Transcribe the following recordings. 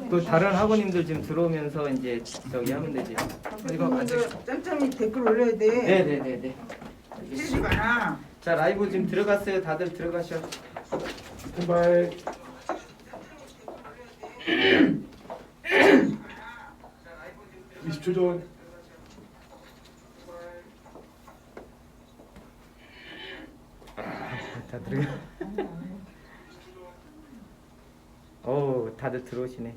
또 다른 학우님들 지금 들어오면서 이제 저기 하면 되지. 이거 아직. 짬짬이 댓글 올려야 돼. 네네네네. 틀리지 마라. 자, 라이브 지금 들어갔어요. 다들 들어가셔. 콤바이 20초 전. 다 들어가. 오, 다들 들어오시네.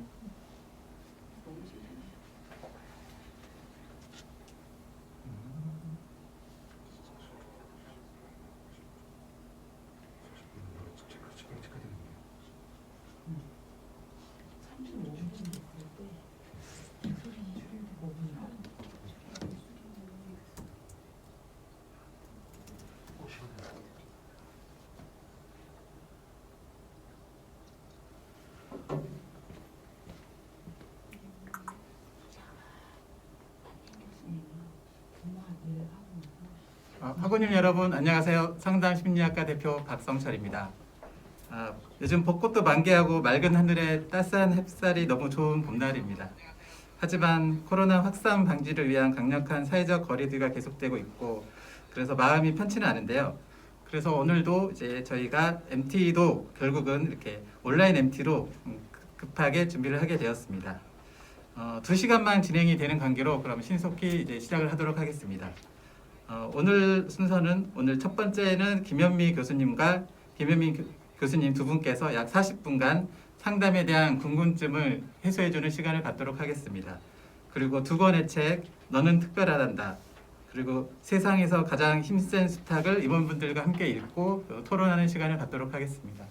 학우님 여러분 안녕하세요. 상담심리학과 대표 박성철입니다. 요즘 벚꽃도 만개하고 맑은 하늘에 따스한 햇살이 너무 좋은 봄날입니다. 하지만 코로나 확산 방지를 위한 강력한 사회적 거리두기가 계속되고 있고 그래서 마음이 편치는 않은데요. 그래서 오늘도 이제 저희가 MT도 결국은 이렇게 온라인 MT로 급하게 준비를 하게 되었습니다. 2시간만 진행이 되는 관계로 그럼 신속히 이제 시작을 하도록 하겠습니다. 오늘 순서는 오늘 첫 번째는 김현미 교수님과 김현미 교수님 두 분께서 약 40분간 상담에 대한 궁금증을 해소해주는 시간을 갖도록 하겠습니다. 그리고 두 권의 책 너는 특별하단다. 그리고 세상에서 가장 힘센 수탉을 임원분들과 함께 읽고 토론하는 시간을 갖도록 하겠습니다.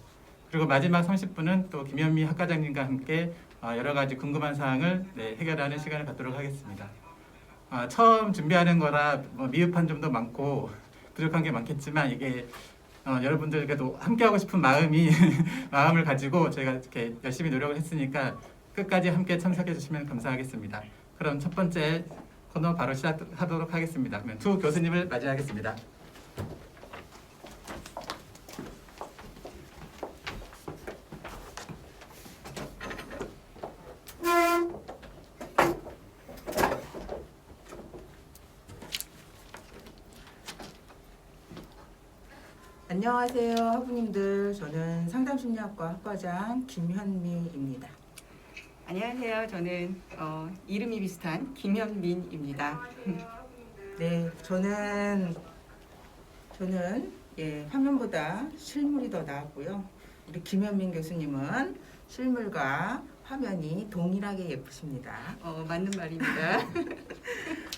그리고 마지막 30분은 또 김현미 학과장님과 함께 여러 가지 궁금한 사항을 해결하는 시간을 갖도록 하겠습니다. 처음 준비하는 거라 미흡한 점도 많고 부족한 게 많겠지만 이게 여러분들께도 함께하고 싶은 마음을 가지고 저희가 이렇게 열심히 노력을 했으니까 끝까지 함께 참석해 주시면 감사하겠습니다. 그럼 첫 번째 코너 바로 시작하도록 하겠습니다. 그러면 두 교수님을 맞이하겠습니다. 안녕하세요, 학부님들. 저는 상담심리학과 학과장 김현미입니다. 안녕하세요. 저는 이름이 비슷한 김현민입니다. 네, 저는 화면보다 실물이 더 나았고요. 우리 김현민 교수님은 실물과 화면이 동일하게 예쁘십니다. 맞는 말입니다.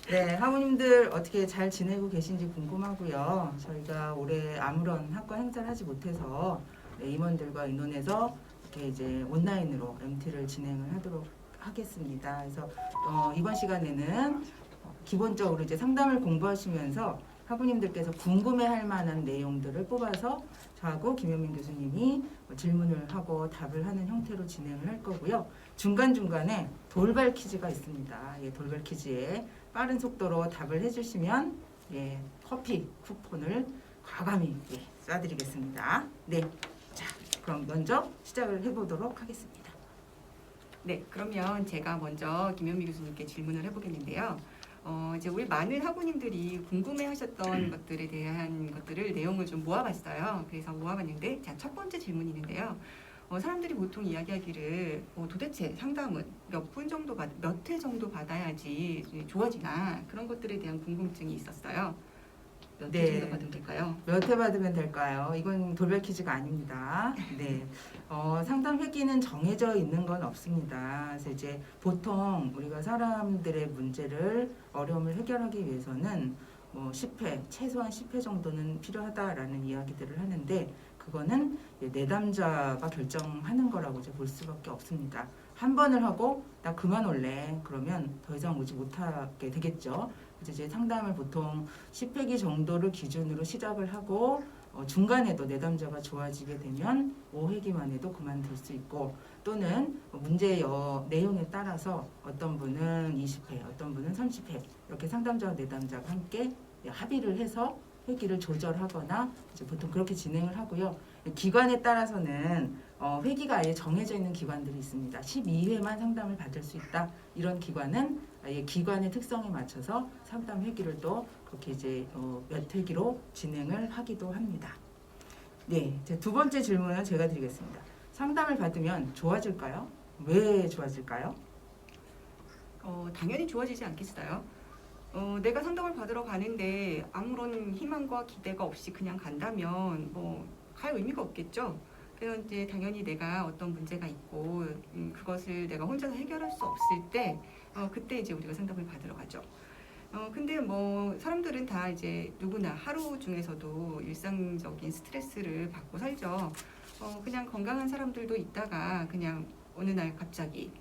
네, 학우님들 어떻게 잘 지내고 계신지 궁금하고요. 저희가 올해 아무런 학과 행사를 하지 못해서 임원들과 의논해서 이렇게 이제 온라인으로 MT를 진행을 하도록 하겠습니다. 그래서 이번 시간에는 기본적으로 이제 상담을 공부하시면서 학우님들께서 궁금해할 만한 내용들을 뽑아서 저하고 김현민 교수님이 질문을 하고 답을 하는 형태로 진행을 할 거고요. 중간중간에 돌발 퀴즈가 있습니다. 돌발 퀴즈에 빠른 속도로 답을 해주시면 커피 쿠폰을 과감히 쏴드리겠습니다. 네, 자 그럼 먼저 시작을 해보도록 하겠습니다. 네, 그러면 제가 먼저 김현미 교수님께 질문을 해보겠는데요. 이제 우리 많은 학우님들이 궁금해하셨던 것들에 대한 내용을 좀 모아봤어요. 그래서 모아봤는데, 자, 첫 번째 질문이 있는데요. 사람들이 보통 이야기하기를 도대체 상담은 몇 회 정도 받아야지 좋아지나 그런 것들에 대한 궁금증이 있었어요. 몇 회 정도 받으면 될까요? 몇 회 받으면 될까요? 이건 돌발 퀴즈가 아닙니다. 네, 상담 회기는 정해져 있는 건 없습니다. 그래서 이제 보통 우리가 사람들의 문제를 어려움을 해결하기 위해서는 10회, 최소한 10회 정도는 필요하다라는 이야기들을 하는데 그거는 내담자가 결정하는 거라고 이제 볼 수밖에 없습니다. 한 번을 하고 나 그만 올래 그러면 더 이상 오지 못하게 되겠죠. 그래서 이제 상담을 보통 10회기 정도를 기준으로 시작을 하고 중간에도 내담자가 좋아지게 되면 5회기만 해도 그만둘 수 있고 또는 문제의 내용에 따라서 어떤 분은 20회, 어떤 분은 30회 이렇게 상담자와 내담자가 함께 합의를 해서 회기를 조절하거나 이제 보통 그렇게 진행을 하고요. 기관에 따라서는 회기가 아예 정해져 있는 기관들이 있습니다. 12회만 상담을 받을 수 있다. 이런 기관은 아예 기관의 특성에 맞춰서 상담 회기를 또 그렇게 이제 몇 회기로 진행을 하기도 합니다. 네, 제 두 번째 질문은 제가 드리겠습니다. 상담을 받으면 좋아질까요? 왜 좋아질까요? 당연히 좋아지지 않겠어요? 내가 상담을 받으러 가는데 아무런 희망과 기대가 없이 그냥 간다면 뭐 갈 의미가 없겠죠. 그래서 이제 당연히 내가 어떤 문제가 있고 그것을 내가 혼자서 해결할 수 없을 때 그때 이제 우리가 상담을 받으러 가죠. 근데 뭐 사람들은 다 이제 누구나 하루 중에서도 일상적인 스트레스를 받고 살죠. 그냥 건강한 사람들도 있다가 그냥 어느 날 갑자기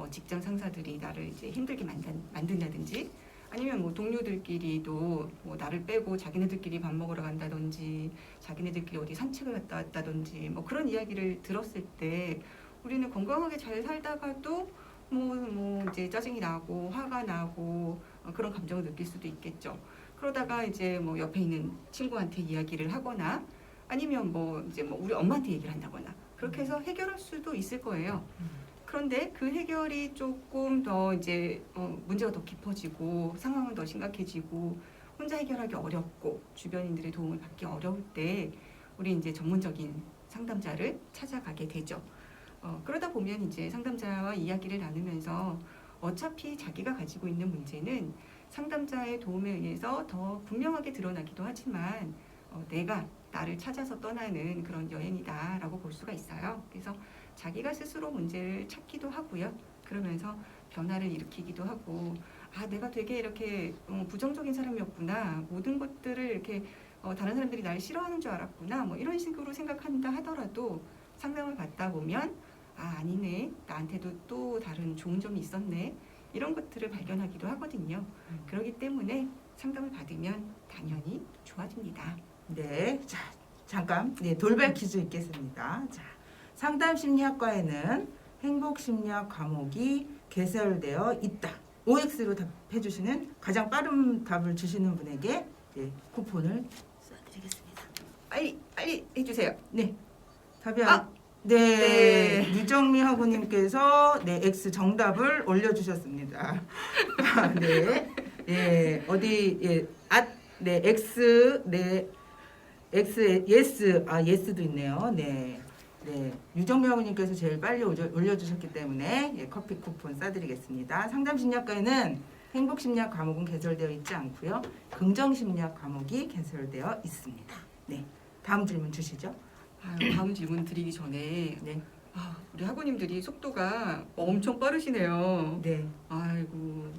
직장 상사들이 나를 이제 힘들게 만든다든지 아니면 뭐 동료들끼리도 뭐 나를 빼고 자기네들끼리 밥 먹으러 간다든지 자기네들끼리 어디 산책을 갔다 왔다든지 뭐 그런 이야기를 들었을 때 우리는 건강하게 잘 살다가도 뭐 이제 짜증이 나고 화가 나고 그런 감정을 느낄 수도 있겠죠. 그러다가 이제 뭐 옆에 있는 친구한테 이야기를 하거나 아니면 뭐 이제 뭐 우리 엄마한테 얘기를 한다거나 그렇게 해서 해결할 수도 있을 거예요. 그런데 그 해결이 조금 더 이제 문제가 더 깊어지고 상황은 더 심각해지고 혼자 해결하기 어렵고 주변인들의 도움을 받기 어려울 때 우리 이제 전문적인 상담자를 찾아가게 되죠. 그러다 보면 이제 상담자와 이야기를 나누면서 어차피 자기가 가지고 있는 문제는 상담자의 도움에 의해서 더 분명하게 드러나기도 하지만 내가 나를 찾아서 떠나는 그런 여행이다라고 볼 수가 있어요. 그래서 자기가 스스로 문제를 찾기도 하고요. 그러면서 변화를 일으키기도 하고 내가 되게 이렇게 부정적인 사람이었구나. 모든 것들을 이렇게 다른 사람들이 날 싫어하는 줄 알았구나. 뭐 이런 식으로 생각한다 하더라도 상담을 받다 보면 아니네. 나한테도 또 다른 좋은 점이 있었네. 이런 것들을 발견하기도 하거든요. 그렇기 때문에 상담을 받으면 당연히 좋아집니다. 네, 자 잠깐 돌발 퀴즈 있겠습니다. 자, 상담심리학과에는 행복심리학 과목이 개설되어 있다. OX로 답해주시는 가장 빠른 답을 주시는 분에게 쿠폰을 쏴드리겠습니다. 빨리 해주세요. 네, 답이 네. 네, 유정미 학우님께서 X 정답을 올려주셨습니다. 네, 어디 X X 예스 예스도 있네요. 네, 유정미 학우님께서 제일 빨리 올려주셨기 때문에 커피 쿠폰 쏴드리겠습니다. 상담심리학과에는 행복심리학 과목은 개설되어 있지 않고요. 긍정심리학 과목이 개설되어 있습니다. 네, 다음 질문 주시죠. 다음 질문 드리기 전에 네, 우리 학우님들이 속도가 엄청 빠르시네요. 네. 아이고,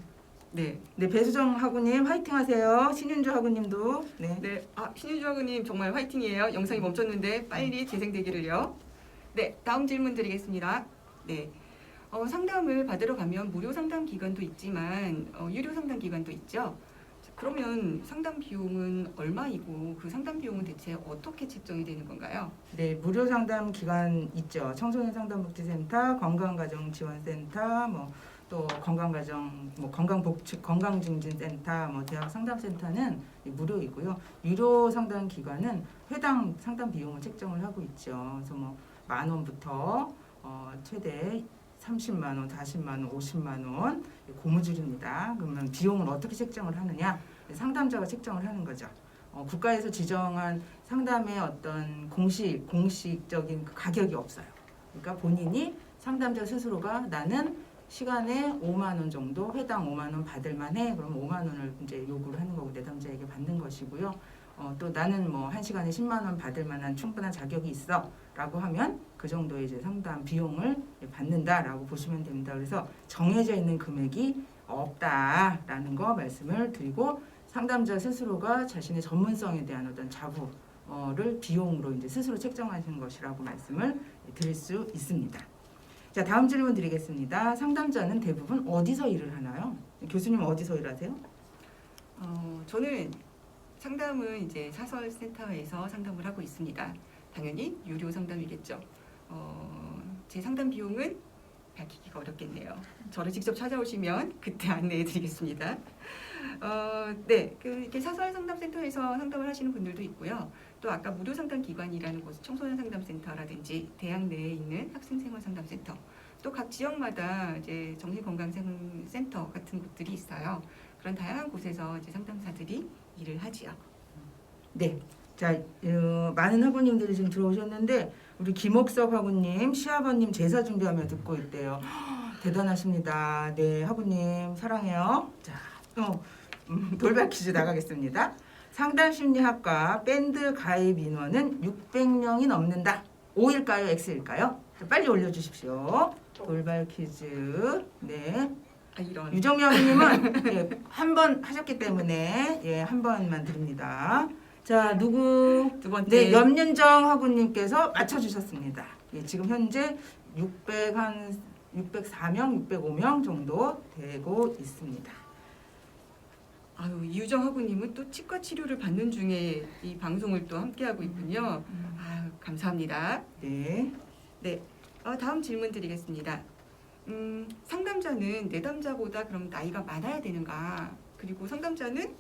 네. 배수정 학우님 화이팅하세요. 신윤주 학우님도 네, 신윤주 학우님 정말 화이팅이에요. 영상이 멈췄는데 빨리 재생되기를요. 네, 다음 질문 드리겠습니다. 네, 상담을 받으러 가면 무료 상담 기관도 있지만 유료 상담 기관도 있죠. 그러면 상담 비용은 얼마이고 그 상담 비용은 대체 어떻게 책정이 되는 건가요? 네, 무료 상담 기관 있죠. 청소년 상담복지센터, 건강가정지원센터, 또 건강가정, 건강증진센터, 대학 상담센터는 무료이고요. 유료 상담 기관은 회당 상담 비용을 책정을 하고 있죠. 그래서 10,000원부터 최대 30만 원, 40만 원, 50만 원 고무줄입니다. 그러면 비용을 어떻게 책정을 하느냐? 상담자가 책정을 하는 거죠. 국가에서 지정한 상담의 어떤 공식적인 가격이 없어요. 그러니까 본인이 상담자 스스로가 나는 시간에 5만 원 정도 회당 5만 원 받을 만해. 그럼 5만 원을 이제 요구를 하는 거고 내담자에게 받는 것이고요. 또 나는 1시간에 10만 원 받을 만한 충분한 자격이 있어 라고 하면 그 정도의 이제 상담 비용을 받는다라고 보시면 됩니다. 그래서 정해져 있는 금액이 없다라는 거 말씀을 드리고 상담자 스스로가 자신의 전문성에 대한 어떤 자부를 비용으로 이제 스스로 책정하시는 것이라고 말씀을 드릴 수 있습니다. 자, 다음 질문 드리겠습니다. 상담자는 대부분 어디서 일을 하나요? 교수님 어디서 일하세요? 저는 상담은 이제 사설센터에서 상담을 하고 있습니다. 당연히 유료 상담이겠죠. 제 상담 비용은 밝히기가 어렵겠네요. 저를 직접 찾아오시면 그때 안내해드리겠습니다. 네, 이렇게 사설 상담센터에서 상담을 하시는 분들도 있고요. 또 아까 무료 상담 기관이라는 곳, 청소년 상담센터라든지 대학 내에 있는 학생생활 상담센터, 또 각 지역마다 이제 정신건강센터 같은 곳들이 있어요. 그런 다양한 곳에서 이제 상담사들이 일을 하지요. 네. 자, 많은 학우님들이 지금 들어오셨는데 우리 김옥석 학우님, 시아버님 제사 준비하며 듣고 있대요. 대단하십니다. 네, 학우님 사랑해요. 자, 또 돌발 퀴즈 나가겠습니다. 상담심리학과 밴드 가입 인원은 600명이 넘는다. O일까요? X일까요? 자, 빨리 올려주십시오. 돌발 퀴즈. 네. 이런. 유정미 학우님은 예, 한 번 하셨기 때문에 예, 한 번만 드립니다. 자, 누구? 두 번째. 네, 염윤정 학우님께서 맞춰주셨습니다. 예, 지금 현재 604명, 605명 정도 되고 있습니다. 아유, 이유정 학우님은 또 치과 치료를 받는 중에 이 방송을 또 함께하고 있군요. 아유, 감사합니다. 네. 네, 다음 질문 드리겠습니다. 상담자는 내담자보다 그럼 나이가 많아야 되는가? 그리고 상담자는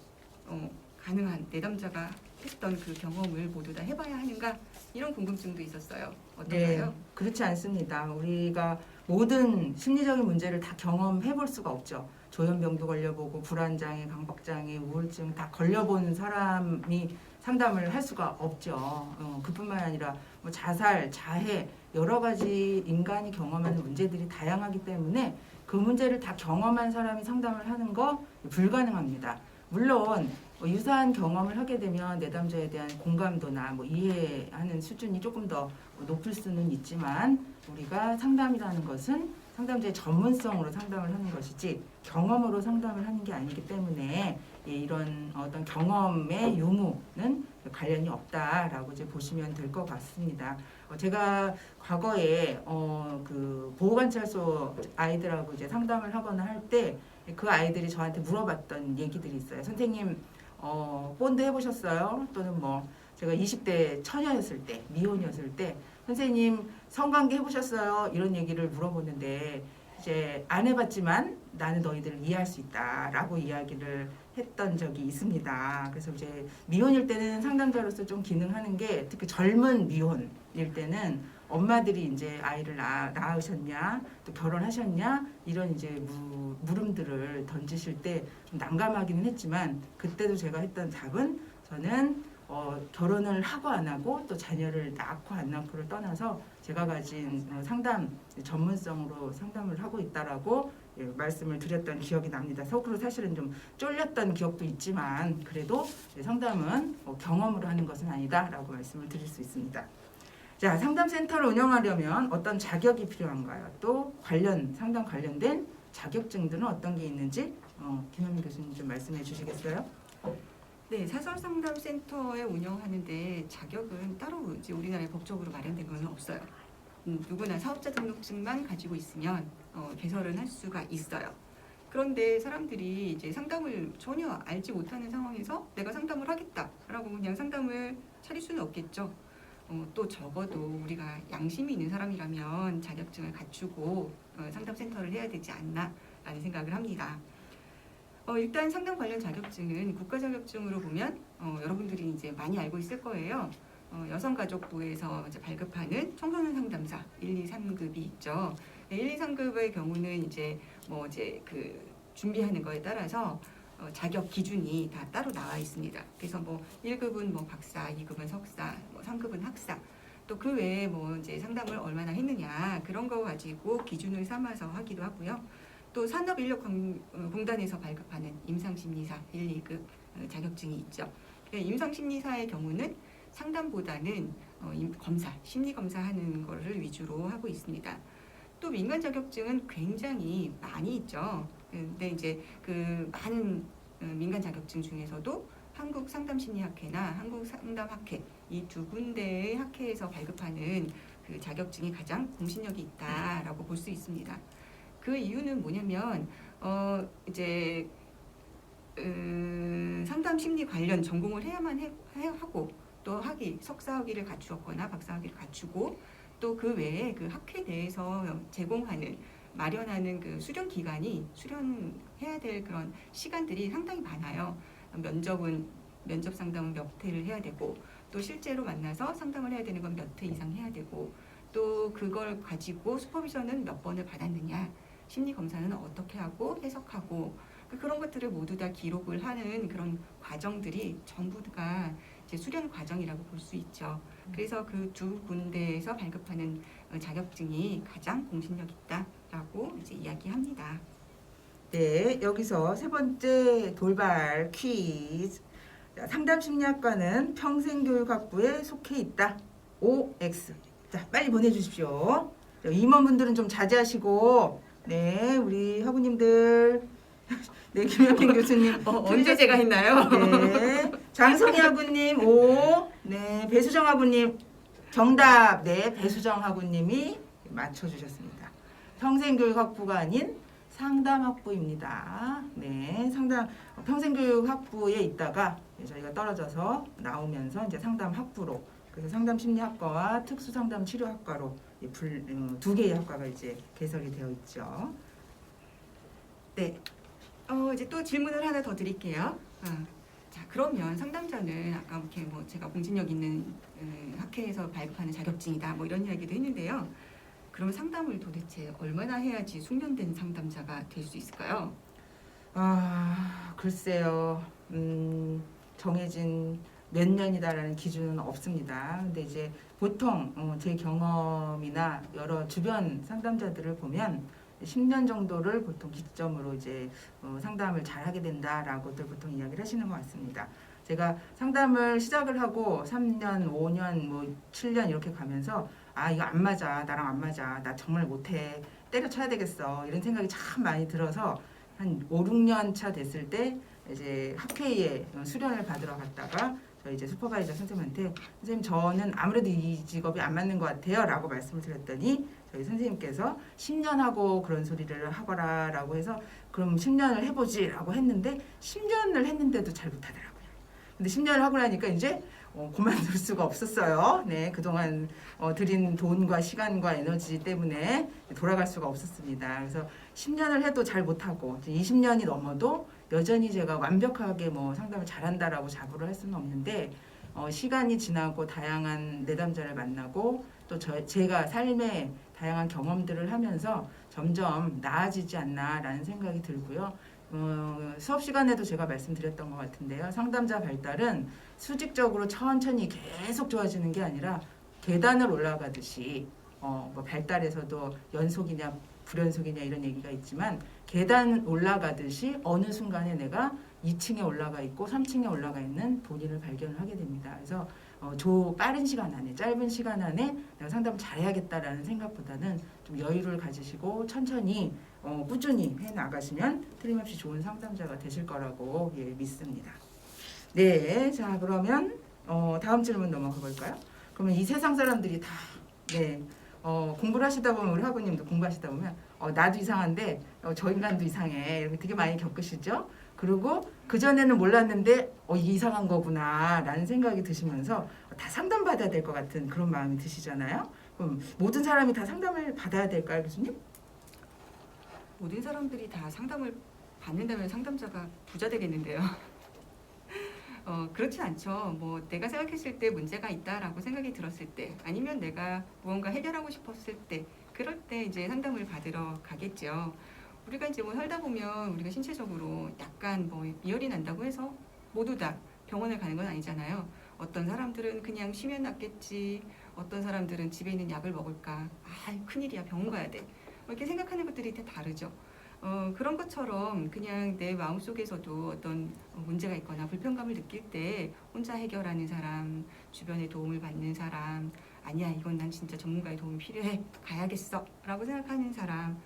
가능한 내담자가 했던 그 경험을 모두 다 해봐야 하는가? 이런 궁금증도 있었어요. 어떤가요? 네, 그렇지 않습니다. 우리가 모든 심리적인 문제를 다 경험해 볼 수가 없죠. 조현병도 걸려보고 불안장애, 강박장애, 우울증 다 걸려본 사람이 상담을 할 수가 없죠. 그뿐만 아니라 뭐 자살, 자해 여러 가지 인간이 경험하는 문제들이 다양하기 때문에 그 문제를 다 경험한 사람이 상담을 하는 거 불가능합니다. 물론 유사한 경험을 하게 되면 내담자에 대한 공감도나 이해하는 수준이 조금 더 높을 수는 있지만 우리가 상담이라는 것은 상담자의 전문성으로 상담을 하는 것이지 경험으로 상담을 하는 게 아니기 때문에 이런 어떤 경험의 유무는 관련이 없다라고 이제 보시면 될 것 같습니다. 제가 과거에 그 보호관찰소 아이들하고 이제 상담을 하거나 할 때 그 아이들이 저한테 물어봤던 얘기들이 있어요. 선생님, 본드 해보셨어요? 또는 제가 20대 처녀였을 때, 미혼이었을 때, 선생님 성관계 해보셨어요? 이런 얘기를 물어보는데 이제 안 해봤지만 나는 너희들을 이해할 수 있다라고 이야기를 했던 적이 있습니다. 그래서 이제 미혼일 때는 상담자로서 좀 기능하는 게 특히 젊은 미혼일 때는 엄마들이 이제 아이를 낳으셨냐 또 결혼하셨냐 이런 이제 물음들을 던지실 때 좀 난감하기는 했지만 그때도 제가 했던 답은 저는 결혼을 하고 안 하고 또 자녀를 낳고 안 낳고를 떠나서 제가 가진 상담 전문성으로 상담을 하고 있다라고 말씀을 드렸던 기억이 납니다. 속으로 사실은 좀 쫄렸던 기억도 있지만 그래도 상담은 경험으로 하는 것은 아니다라고 말씀을 드릴 수 있습니다. 자, 상담센터를 운영하려면 어떤 자격이 필요한가요? 또 상담 관련된 자격증들은 어떤 게 있는지 김현민 교수님 좀 말씀해 주시겠어요? 네, 사설상담센터에 운영하는데 자격은 따로 이제 우리나라에 법적으로 마련된 건 없어요. 누구나 사업자 등록증만 가지고 있으면 개설은 할 수가 있어요. 그런데 사람들이 이제 상담을 전혀 알지 못하는 상황에서 내가 상담을 하겠다라고 그냥 상담을 차릴 수는 없겠죠. 또 적어도 우리가 양심이 있는 사람이라면 자격증을 갖추고 상담센터를 해야 되지 않나라는 생각을 합니다. 일단 상담 관련 자격증은 국가 자격증으로 보면 여러분들이 이제 많이 알고 있을 거예요. 여성가족부에서 이제 발급하는 청소년 상담사 1, 2, 3급이 있죠. 1, 2, 3급의 경우는 이제 그 준비하는 거에 따라서 자격 기준이 다 따로 나와 있습니다. 그래서 1급은 박사, 2급은 석사, 3급은 학사. 또 그 외에 이제 상담을 얼마나 했느냐 그런 거 가지고 기준을 삼아서 하기도 하고요. 또 산업인력공단에서 발급하는 임상심리사 1, 2급 자격증이 있죠. 임상심리사의 경우는 상담보다는 검사, 심리검사하는 거를 위주로 하고 있습니다. 또 민간 자격증은 굉장히 많이 있죠. 근데 이제 그 많은 민간 자격증 중에서도 한국상담심리학회나 한국상담학회 이 두 군데의 학회에서 발급하는 그 자격증이 가장 공신력이 있다라고 볼 수 있습니다. 그 이유는 뭐냐면 이제 상담심리 관련 전공을 해야만 하고 또 석사학위를 갖추었거나 박사학위를 갖추고 또 그 외에 그 학회 내에서 제공하는 마련하는 그 수련 기간이 수련해야 될 그런 시간들이 상당히 많아요. 면접 상담은 몇 회를 해야 되고 또 실제로 만나서 상담을 해야 되는 건 몇 회 이상 해야 되고 또 그걸 가지고 슈퍼비전은 몇 번을 받았느냐, 심리 검사는 어떻게 하고 해석하고 그런 것들을 모두 다 기록을 하는 그런 과정들이 전부가 이제 수련 과정이라고 볼 수 있죠. 그래서 그 두 군데에서 발급하는 자격증이 가장 공신력 있다라고 이제 이야기합니다. 네, 여기서 세 번째 돌발 퀴즈. 자, 상담심리학과는 평생교육학부에 속해 있다. OX. 자, 빨리 보내주십시오. 자, 임원분들은 좀 자제하시고, 네, 우리 학우님들, 네, 김영경 교수님. 언제 제가 했나요? 네, 장성희 학우님 O, 네, 배수정 학우님 정답, 네, 배수정 학우님이 맞춰주셨습니다. 평생교육학부가 아닌 상담학부입니다. 네, 평생교육학부에 있다가 저희가 떨어져서 나오면서 이제 상담학부로, 그래서 상담심리학과와 특수상담치료학과로 두 개의 학과가 이제 개설이 되어 있죠. 네. 이제 또 질문을 하나 더 드릴게요. 자, 그러면 상담자는 아까 이렇게 뭐 제가 공신력 있는 학회에서 발급하는 자격증이다 뭐 이런 이야기도 했는데요. 그럼 상담을 도대체 얼마나 해야지 숙련된 상담자가 될 수 있을까요? 글쎄요. 정해진 몇 년이다라는 기준은 없습니다. 근데 이제 보통 제 경험이나 여러 주변 상담자들을 보면 10년 정도를 보통 기점으로 이제 상담을 잘 하게 된다라고들 보통 이야기를 하시는 것 같습니다. 제가 상담을 시작을 하고 3년, 5년, 뭐 7년 이렇게 가면서 이거 안 맞아, 나랑 안 맞아, 나 정말 못해, 때려쳐야 되겠어 이런 생각이 참 많이 들어서 한 5, 6년 차 됐을 때 이제 학회에 수련을 받으러 갔다가 저희 이제 슈퍼바이저 선생님한테 선생님 저는 아무래도 이 직업이 안 맞는 것 같아요 라고 말씀을 드렸더니 저희 선생님께서 10년 하고 그런 소리를 하거라 라고 해서 그럼 10년을 해보지 라고 했는데 10년을 했는데도 잘 못하더라고요. 근데 10년을 하고 나니까 이제 그만둘 수가 없었어요. 네, 그동안 들인 돈과 시간과 에너지 때문에 돌아갈 수가 없었습니다. 그래서 10년을 해도 잘 못하고 20년이 넘어도 여전히 제가 완벽하게 뭐 상담을 잘한다라고 자부를 할 수는 없는데 시간이 지나고 다양한 내담자를 만나고 또 제가 삶의 다양한 경험들을 하면서 점점 나아지지 않나라는 생각이 들고요. 수업 시간에도 제가 말씀드렸던 것 같은데요. 상담자 발달은 수직적으로 천천히 계속 좋아지는 게 아니라 계단을 올라가듯이 뭐 발달에서도 연속이냐 불연속이냐 이런 얘기가 있지만 계단 올라가듯이 어느 순간에 내가 2층에 올라가 있고 3층에 올라가 있는 본인을 발견을 하게 됩니다. 그래서 빠른 시간 안에 짧은 시간 안에 내가 상담을 잘해야겠다라는 생각보다는 좀 여유를 가지시고 천천히 꾸준히 해나가시면 틀림없이 좋은 상담자가 되실 거라고 믿습니다. 네, 자 그러면 다음 질문 넘어가 볼까요? 그러면 이 세상 사람들이 다 공부를 하시다 보면 우리 학우님도 공부하시다 보면 나도 이상한데 저 인간도 이상해 이렇게 되게 많이 겪으시죠? 그리고 그전에는 몰랐는데 이게 이상한 거구나 라는 생각이 드시면서 다 상담받아야 될 것 같은 그런 마음이 드시잖아요. 그럼 모든 사람이 다 상담을 받아야 될까요, 교수님? 모든 사람들이 다 상담을 받는다면 상담자가 부자 되겠는데요. 그렇진 않죠. 뭐 내가 생각했을 때 문제가 있다라고 생각이 들었을 때 아니면 내가 무언가 해결하고 싶었을 때 그럴 때 이제 상담을 받으러 가겠죠. 우리가 이제 뭐 살다 보면 우리가 신체적으로 약간 뭐 미열이 난다고 해서 모두 다 병원을 가는 건 아니잖아요. 어떤 사람들은 그냥 쉬면 낫겠지. 어떤 사람들은 집에 있는 약을 먹을까. 큰일이야 병원 가야 돼. 이렇게 생각하는 것들이 다 다르죠. 그런 것처럼 그냥 내 마음속에서도 어떤 문제가 있거나 불편감을 느낄 때 혼자 해결하는 사람, 주변의 도움을 받는 사람, 아니야 이건 난 진짜 전문가의 도움이 필요해 가야겠어 라고 생각하는 사람,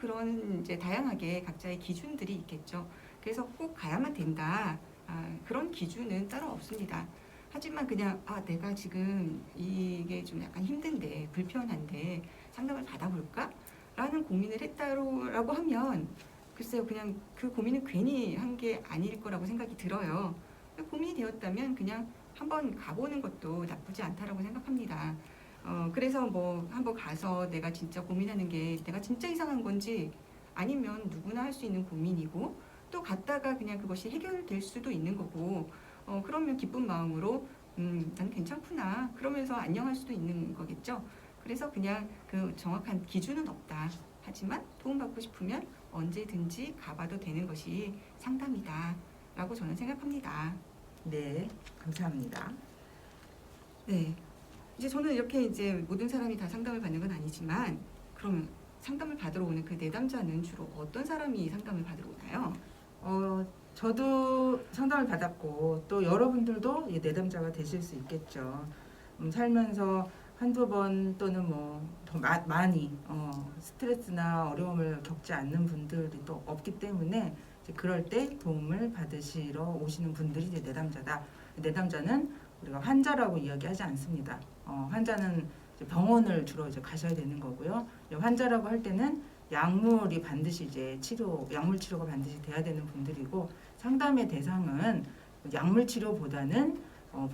그런 이제 다양하게 각자의 기준들이 있겠죠. 그래서 꼭 가야만 된다 그런 기준은 따로 없습니다. 하지만 그냥 내가 지금 이게 좀 약간 힘든데 불편한데 상담을 받아볼까? 라는 고민을 했다라고 하면 글쎄요 그냥 그 고민은 괜히 한 게 아닐 거라고 생각이 들어요. 고민이 되었다면 그냥 한번 가보는 것도 나쁘지 않다라고 생각합니다. 그래서 뭐 한번 가서 내가 진짜 고민하는 게 내가 진짜 이상한 건지 아니면 누구나 할 수 있는 고민이고 또 갔다가 그냥 그것이 해결될 수도 있는 거고 그러면 기쁜 마음으로 난 괜찮구나 그러면서 안녕할 수도 있는 거겠죠. 그래서 그냥 그 정확한 기준은 없다. 하지만 도움받고 싶으면 언제든지 가봐도 되는 것이 상담이다 라고 저는 생각합니다. 네, 감사합니다. 네. 이제 저는 이렇게 이제 모든 사람이 다 상담을 받는 건 아니지만 그러면 상담을 받으러 오는 그 내담자는 주로 어떤 사람이 상담을 받으러 오나요? 저도 상담을 받았고 또 여러분들도 내담자가 되실 수 있겠죠. 살면서 한두 번 또는 뭐 더 많이 스트레스나 어려움을 겪지 않는 분들이 또 없기 때문에 이제 그럴 때 도움을 받으시러 오시는 분들이 이제 내담자다. 내담자는 우리가 환자라고 이야기하지 않습니다. 환자는 이제 병원을 주로 이제 가셔야 되는 거고요. 환자라고 할 때는 약물이 반드시 이제 약물 치료가 반드시 돼야 되는 분들이고 상담의 대상은 약물 치료보다는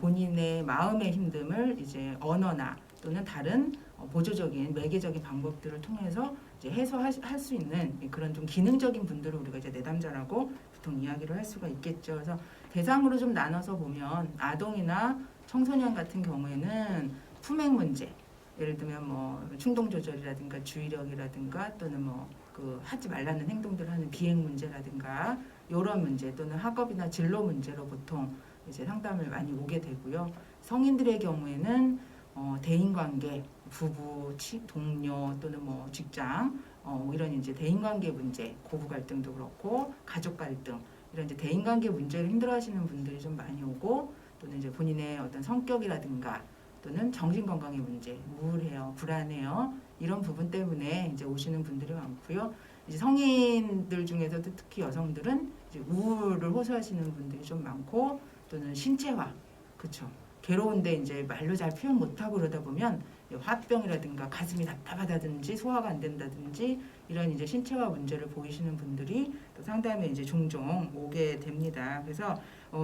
본인의 마음의 힘듦을 이제 언어나 또는 다른 보조적인 매개적인 방법들을 통해서 이제 해소할 수 있는 그런 좀 기능적인 분들을 우리가 이제 내담자라고 보통 이야기를 할 수가 있겠죠. 그래서 대상으로 좀 나눠서 보면 아동이나 청소년 같은 경우에는 품행 문제, 예를 들면 뭐 충동 조절이라든가 주의력이라든가 또는 뭐 그 하지 말라는 행동들을 하는 비행 문제라든가 이런 문제 또는 학업이나 진로 문제로 보통 이제 상담을 많이 오게 되고요. 성인들의 경우에는 대인관계, 부부, 동료 또는 뭐 직장 이런 이제 대인관계 문제, 고부 갈등도 그렇고 가족 갈등 이런 이제 대인관계 문제를 힘들어하시는 분들이 좀 많이 오고 또는 이제 본인의 어떤 성격이라든가 또는 정신건강의 문제, 우울해요, 불안해요 이런 부분 때문에 이제 오시는 분들이 많고요. 이제 성인들 중에서도 특히 여성들은 이제 우울을 호소하시는 분들이 좀 많고 또는 신체화, 그렇죠. 괴로운데 이제 말로 잘 표현 못하고 그러다 보면 화병이라든가 가슴이 답답하다든지 소화가 안 된다든지 이런 이제 신체화 문제를 보이시는 분들이 또 상담에 이제 종종 오게 됩니다. 그래서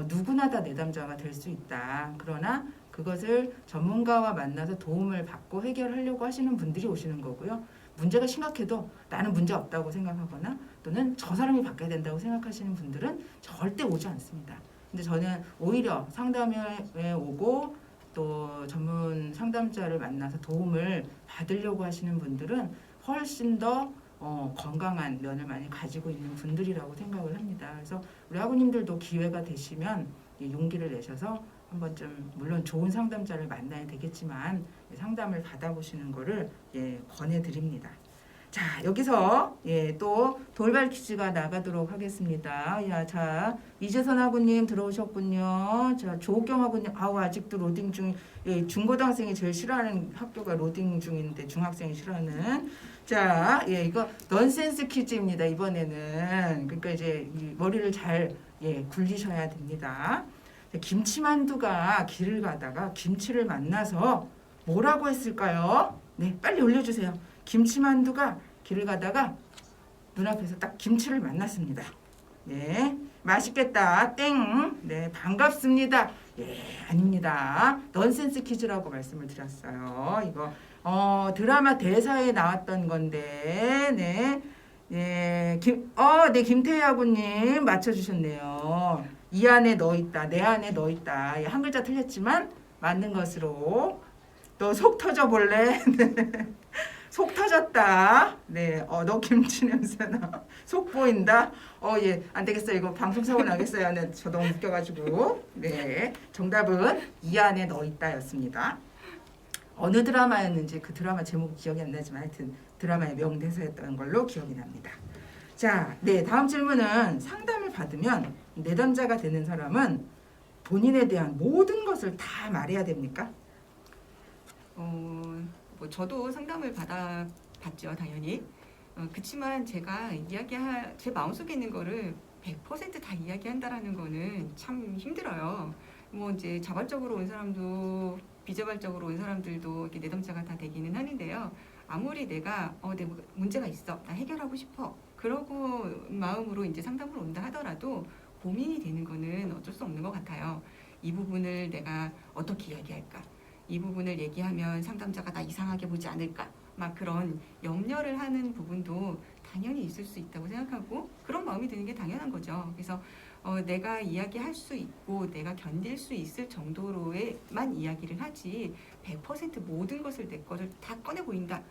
누구나 다 내담자가 될 수 있다. 그러나 그것을 전문가와 만나서 도움을 받고 해결하려고 하시는 분들이 오시는 거고요. 문제가 심각해도 나는 문제 없다고 생각하거나 또는 저 사람이 바뀌어야 된다고 생각하시는 분들은 절대 오지 않습니다. 근데 저는 오히려 상담에 오고 또 전문 상담자를 만나서 도움을 받으려고 하시는 분들은 훨씬 더 건강한 면을 많이 가지고 있는 분들이라고 생각을 합니다. 그래서 우리 학우님들도 기회가 되시면 용기를 내셔서 한번 좀 물론 좋은 상담자를 만나야 되겠지만 상담을 받아보시는 거를 권해드립니다. 자, 여기서 또 돌발 퀴즈가 나가도록 하겠습니다. 자, 이재선 학우님 들어오셨군요. 자, 조경 학우님, 아직도 로딩 중, 중고등학생이 제일 싫어하는 학교가 로딩 중인데 중학생이 싫어하는. 자, 이거 넌센스 퀴즈입니다. 이번에는 그러니까 이제 이 머리를 잘 굴리셔야 됩니다. 김치만두가 길을 가다가 김치를 만나서 뭐라고 했을까요? 네, 빨리 올려주세요. 김치만두가 길을 가다가 눈앞에서 딱 김치를 만났습니다. 네, 맛있겠다. 땡. 네, 반갑습니다. 아닙니다. 넌센스 퀴즈라고 말씀을 드렸어요. 이거 드라마 대사에 나왔던 건데, 네, 김태희 아구님 맞춰주셨네요. 이 안에 너 있다, 내 안에 너 있다. 한 글자 틀렸지만 맞는 것으로. 너 속 터져 볼래? 속 터졌다. 네, 너 김치 냄새나. 속 보인다. 안 되겠어. 이거 방송 사고 나겠어요. 네, 저 너무 웃겨가지고. 네, 정답은 이 안에 너 있다였습니다. 어느 드라마였는지 그 드라마 제목 기억이 안 나지만 하여튼 드라마의 명대사였던 걸로 기억이 납니다. 자, 네, 다음 질문은 상담을 받으면 내담자가 되는 사람은 본인에 대한 모든 것을 다 말해야 됩니까? 뭐 저도 상담을 받았죠, 당연히. 그렇지만 제가 제 마음속에 있는 거를 100%다 이야기한다라는 거는 참 힘들어요. 뭐 이제 자발적으로 온 사람도 비자발적으로 온 사람들도 이렇게 내담자가 다 되기는 하는데요. 아무리 내가 내 문제가 있어, 나 해결하고 싶어. 그러고 마음으로 이제 상담을 온다 하더라도 고민이 되는 거는 어쩔 수 없는 것 같아요. 이 부분을 내가 어떻게 이야기할까? 이 부분을 얘기하면 상담자가 나 이상하게 보지 않을까 막 그런 염려를 하는 부분도 당연히 있을 수 있다고 생각하고 그런 마음이 드는 게 당연한 거죠. 그래서 내가 이야기할 수 있고 내가 견딜 수 있을 정도로만 이야기를 하지 100% 모든 것을 내 것을 다 꺼내 보인다.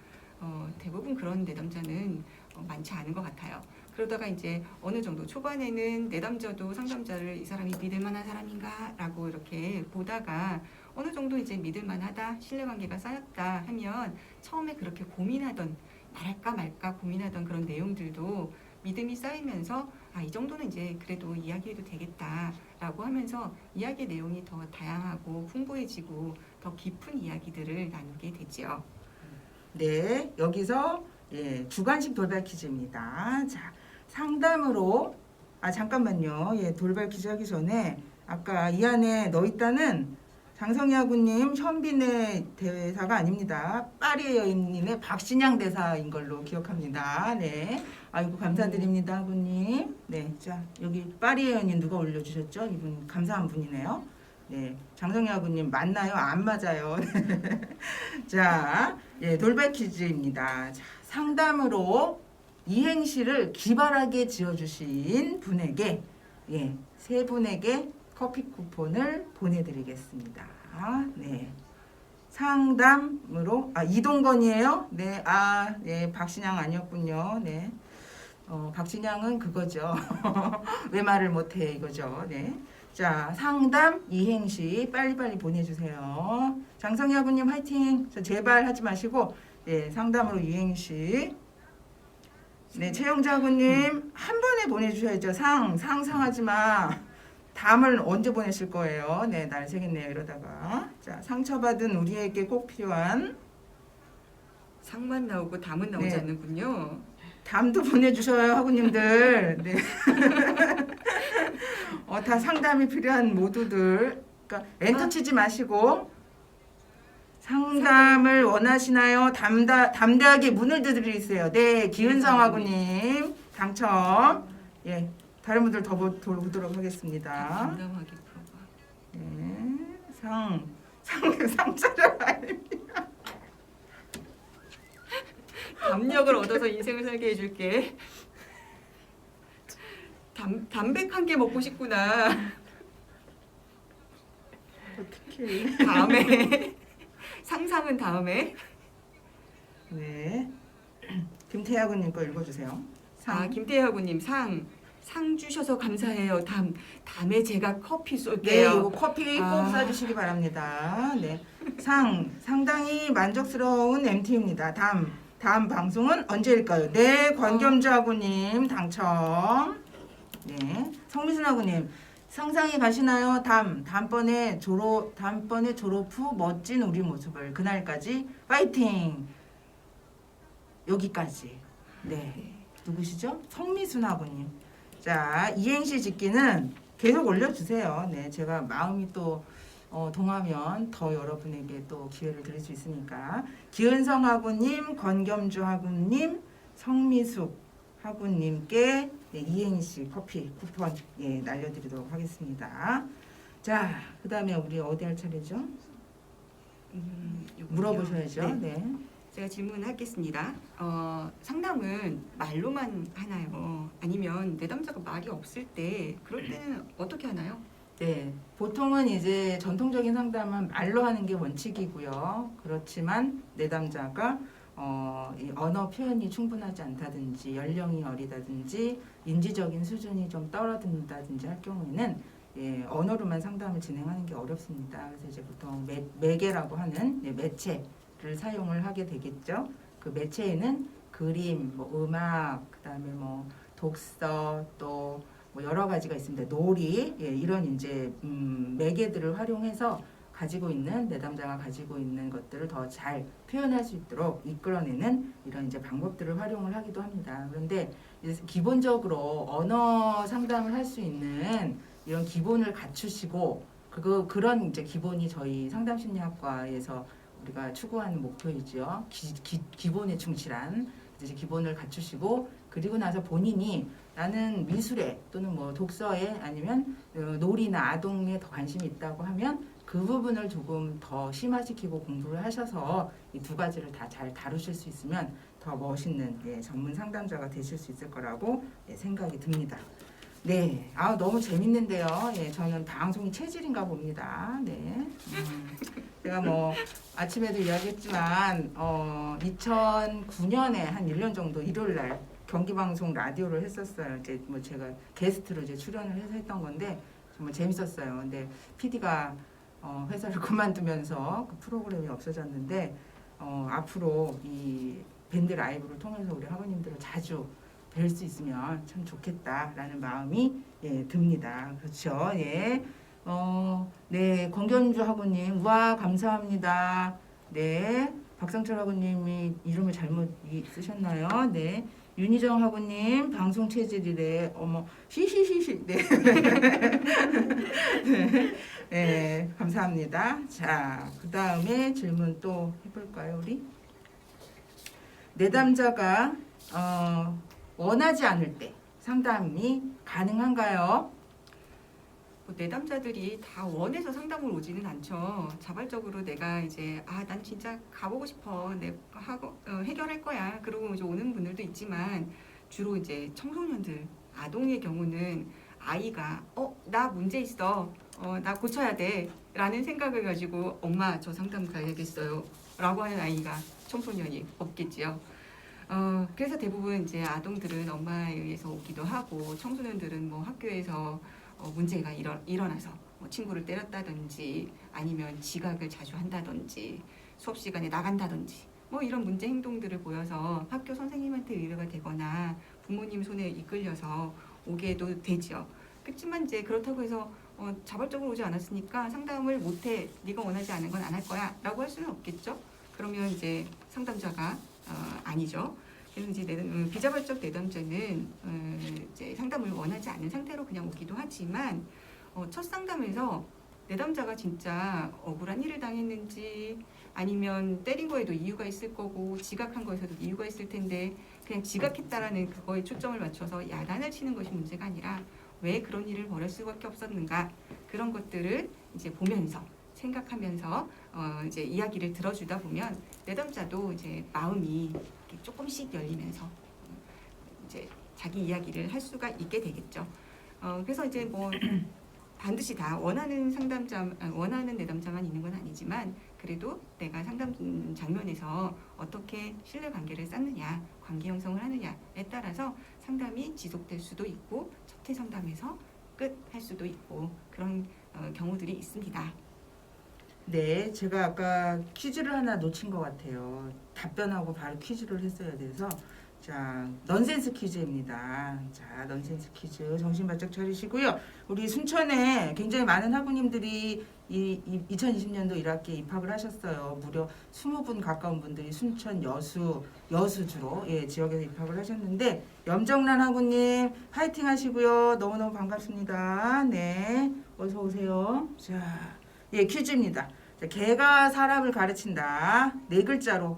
대부분 그런 내담자는 많지 않은 것 같아요. 그러다가 이제 어느 정도 초반에는 내담자도 상담자를 이 사람이 믿을 만한 사람인가라고 이렇게 보다가 어느 정도 이제 믿을 만하다, 신뢰관계가 쌓였다 하면 처음에 그렇게 고민하던 말할까 말까 고민하던 그런 내용들도 믿음이 쌓이면서 이 정도는 이제 그래도 이야기해도 되겠다라고 하면서 이야기의 내용이 더 다양하고 풍부해지고 더 깊은 이야기들을 나누게 되지요. 네, 여기서 주관식 돌발 퀴즈입니다. 자, 상담으로 잠깐만요. 돌발 퀴즈 하기 전에 아까 이 안에 넣어 있다는 장성희 하구님 현빈의 대사가 아닙니다. 파리의 여인님의 박신양 대사인 걸로 기억합니다. 네, 아이고 감사드립니다, 하구님. 네, 자 여기 파리의 여인 누가 올려주셨죠? 이분 감사한 분이네요. 네, 장성희 하구님 맞나요? 안 맞아요. 자, 돌발 퀴즈입니다. 자, 상담으로 이행시를 기발하게 지어주신 분에게 세 분에게 커피 쿠폰을 보내드리겠습니다. 네, 상담으로 이동건이에요. 네, 네, 박신양 아니었군요. 네, 박신양은 그거죠. 왜 말을 못해 이거죠. 네. 자, 상담 이행시 빨리빨리 보내주세요. 장성희 아버님 화이팅. 제발 하지 마시고 상담으로 이행시. 네, 최영자 아버님 한 번에 보내주셔야죠. 상상하지 마. 담을 언제 보내실 거예요? 네, 날 새겠네요 이러다가. 자, 상처받은 우리에게 꼭 필요한 상만 나오고 담은 나오지 네. 않는군요. 담도 보내주셔요 학우님들. 네. 다 상담이 필요한 모두들. 그러니까 엔터 치지 마시고 상담을 원하시나요? 담대하게 문을 두드리세요. 네, 기은성 학우님 당첨. 다른 분들 더 보도록 하겠습니다. 담담하게 풀어봐. 네, 상처를 아닙니다. 담력을 얻어서 인생을 살게 해줄게. 담백한 게 먹고 싶구나. 어떻게? 다음에 상상은 다음에. 네, 김태하구님 거 읽어주세요. 김태하구님 상 주셔서 감사해요. 다음에 제가 커피 네, 쏠게요. 이거 커피 꼭 사주시기 바랍니다. 네, 상당히 만족스러운 MT입니다. 다음 방송은 언제일까요? 네, 권겸주 하구님 당첨. 네, 성미순 하구님 상상이 가시나요? 다음번에 졸업 후 멋진 우리 모습을 그날까지 파이팅. 여기까지. 네, 누구시죠? 성미순 하구님. 자, 이행시 짓기는 계속 올려주세요. 네, 제가 마음이 또 동하면 더 여러분에게 또 기회를 드릴 수 있으니까. 기은성 하구님, 권겸주 하구님, 성미숙 하구님께 이행시 커피 쿠폰 날려드리도록 하겠습니다. 자, 그 다음에 우리 어디 할 차례죠? 물어보셔야죠. 네. 제가 질문하겠습니다. 상담은 말로만 하나요? 아니면 내담자가 말이 없을 때 그럴 때는 어떻게 하나요? 네, 보통은 이제 전통적인 상담은 말로 하는 게 원칙이고요. 그렇지만 내담자가 이 언어 표현이 충분하지 않다든지 연령이 어리다든지 인지적인 수준이 좀 떨어진다든지 할 경우에는 언어로만 상담을 진행하는 게 어렵습니다. 그래서 이제 보통 매개라고 하는 매체를 사용을 하게 되겠죠. 그 매체에는 그림, 음악, 그다음에 독서 또 여러 가지가 있습니다. 놀이 이런 이제 매개들을 활용해서 가지고 있는 내담자가 가지고 있는 것들을 더 잘 표현할 수 있도록 이끌어내는 이런 이제 방법들을 활용을 하기도 합니다. 그런데 기본적으로 언어 상담을 할 수 있는 이런 기본을 갖추시고 그런 이제 기본이 저희 상담심리학과에서 우리가 추구하는 목표이죠. 기본에 충실한 이제 기본을 갖추시고 그리고 나서 본인이 나는 미술에 또는 독서에 아니면 놀이나 아동에 더 관심이 있다고 하면 그 부분을 조금 더 심화시키고 공부를 하셔서 이 두 가지를 다 잘 다루실 수 있으면 더 멋있는 예, 전문 상담자가 되실 수 있을 거라고 예, 생각이 듭니다. 네, 너무 재밌는데요. 예, 저는 방송이 체질인가 봅니다. 네, 제가 뭐 아침에도 이야기했지만 2009년에 한 1년 정도 일요일 날 경기방송 라디오를 했었어요. 이제 뭐 제가 게스트로 이제 출연을 해서 했던 건데 정말 재밌었어요. 근데 PD가 회사를 그만두면서 그 프로그램이 없어졌는데 앞으로 이 밴드 라이브를 통해서 우리 학우님들을 자주 뵐 수 있으면 참 좋겠다라는 마음이 예, 듭니다. 그렇죠? 예. 네, 권견주 학우님, 우와 감사합니다. 네, 박성철 학우님이 이름을 잘못 쓰셨나요? 네, 윤희정 학우님 방송 체질이래. 어머, 히히히히. 네. 네, 네, 감사합니다. 자, 그 다음에 질문 또 해볼까요, 우리? 내담자가 원하지 않을 때 상담이 가능한가요? 뭐 내담자들이 다 원해서 상담을 오지는 않죠. 자발적으로 내가 이제 난 진짜 가보고 싶어, 해결할 거야. 그러고 이제 오는 분들도 있지만 주로 이제 청소년들, 아동의 경우는 아이가 나 문제 있어, 나 고쳐야 돼라는 생각을 가지고 엄마 저 상담 가야겠어요.라고 하는 아이가 청소년이 없겠지요. 그래서 대부분 이제 아동들은 엄마에 의해서 오기도 하고 청소년들은 뭐 학교에서 문제가 일어나서 뭐 친구를 때렸다든지 아니면 지각을 자주 한다든지 수업 시간에 나간다든지 뭐 이런 문제 행동들을 보여서 학교 선생님한테 의뢰가 되거나 부모님 손에 이끌려서 오게도 되죠. 그렇지만 이제 그렇다고 해서 자발적으로 오지 않았으니까 상담을 못해, 네가 원하지 않은 건 안 할 거야 라고 할 수는 없겠죠. 그러면 이제 상담자가 아니죠. 그래서 이제 비자발적 내담자는 이제 상담을 원하지 않는 상태로 그냥 오기도 하지만 첫 상담에서 내담자가 진짜 억울한 일을 당했는지 아니면 때린 거에도 이유가 있을 거고 지각한 거에서도 이유가 있을 텐데 그냥 지각했다라는 그거에 초점을 맞춰서 야단을 치는 것이 문제가 아니라 왜 그런 일을 벌일 수밖에 없었는가, 그런 것들을 이제 보면서 생각하면서 이제 이야기를 들어주다 보면 내담자도 이제 마음이 이렇게 조금씩 열리면서 이제 자기 이야기를 할 수가 있게 되겠죠. 그래서 이제 뭐 반드시 다 원하는 내담자만 있는 건 아니지만 그래도 내가 상담 장면에서 어떻게 신뢰관계를 쌓느냐, 관계 형성을 하느냐에 따라서 상담이 지속될 수도 있고 첫 회 상담에서 끝 할 수도 있고 그런 경우들이 있습니다. 네, 제가 아까 퀴즈를 하나 놓친 것 같아요. 답변하고 바로 퀴즈를 했어야 돼서 자, 넌센스 퀴즈입니다. 자, 넌센스 퀴즈 정신 바짝 차리시고요. 우리 순천에 굉장히 많은 학우님들이 2020년도 1학기에 입학을 하셨어요. 무려 20분 가까운 분들이 순천 여수주로 지역에서 입학을 하셨는데 염정란 학우님 파이팅 하시고요. 너무너무 반갑습니다. 네, 어서 오세요. 자, 퀴즈입니다. 자, 개가 사람을 가르친다. 4글자로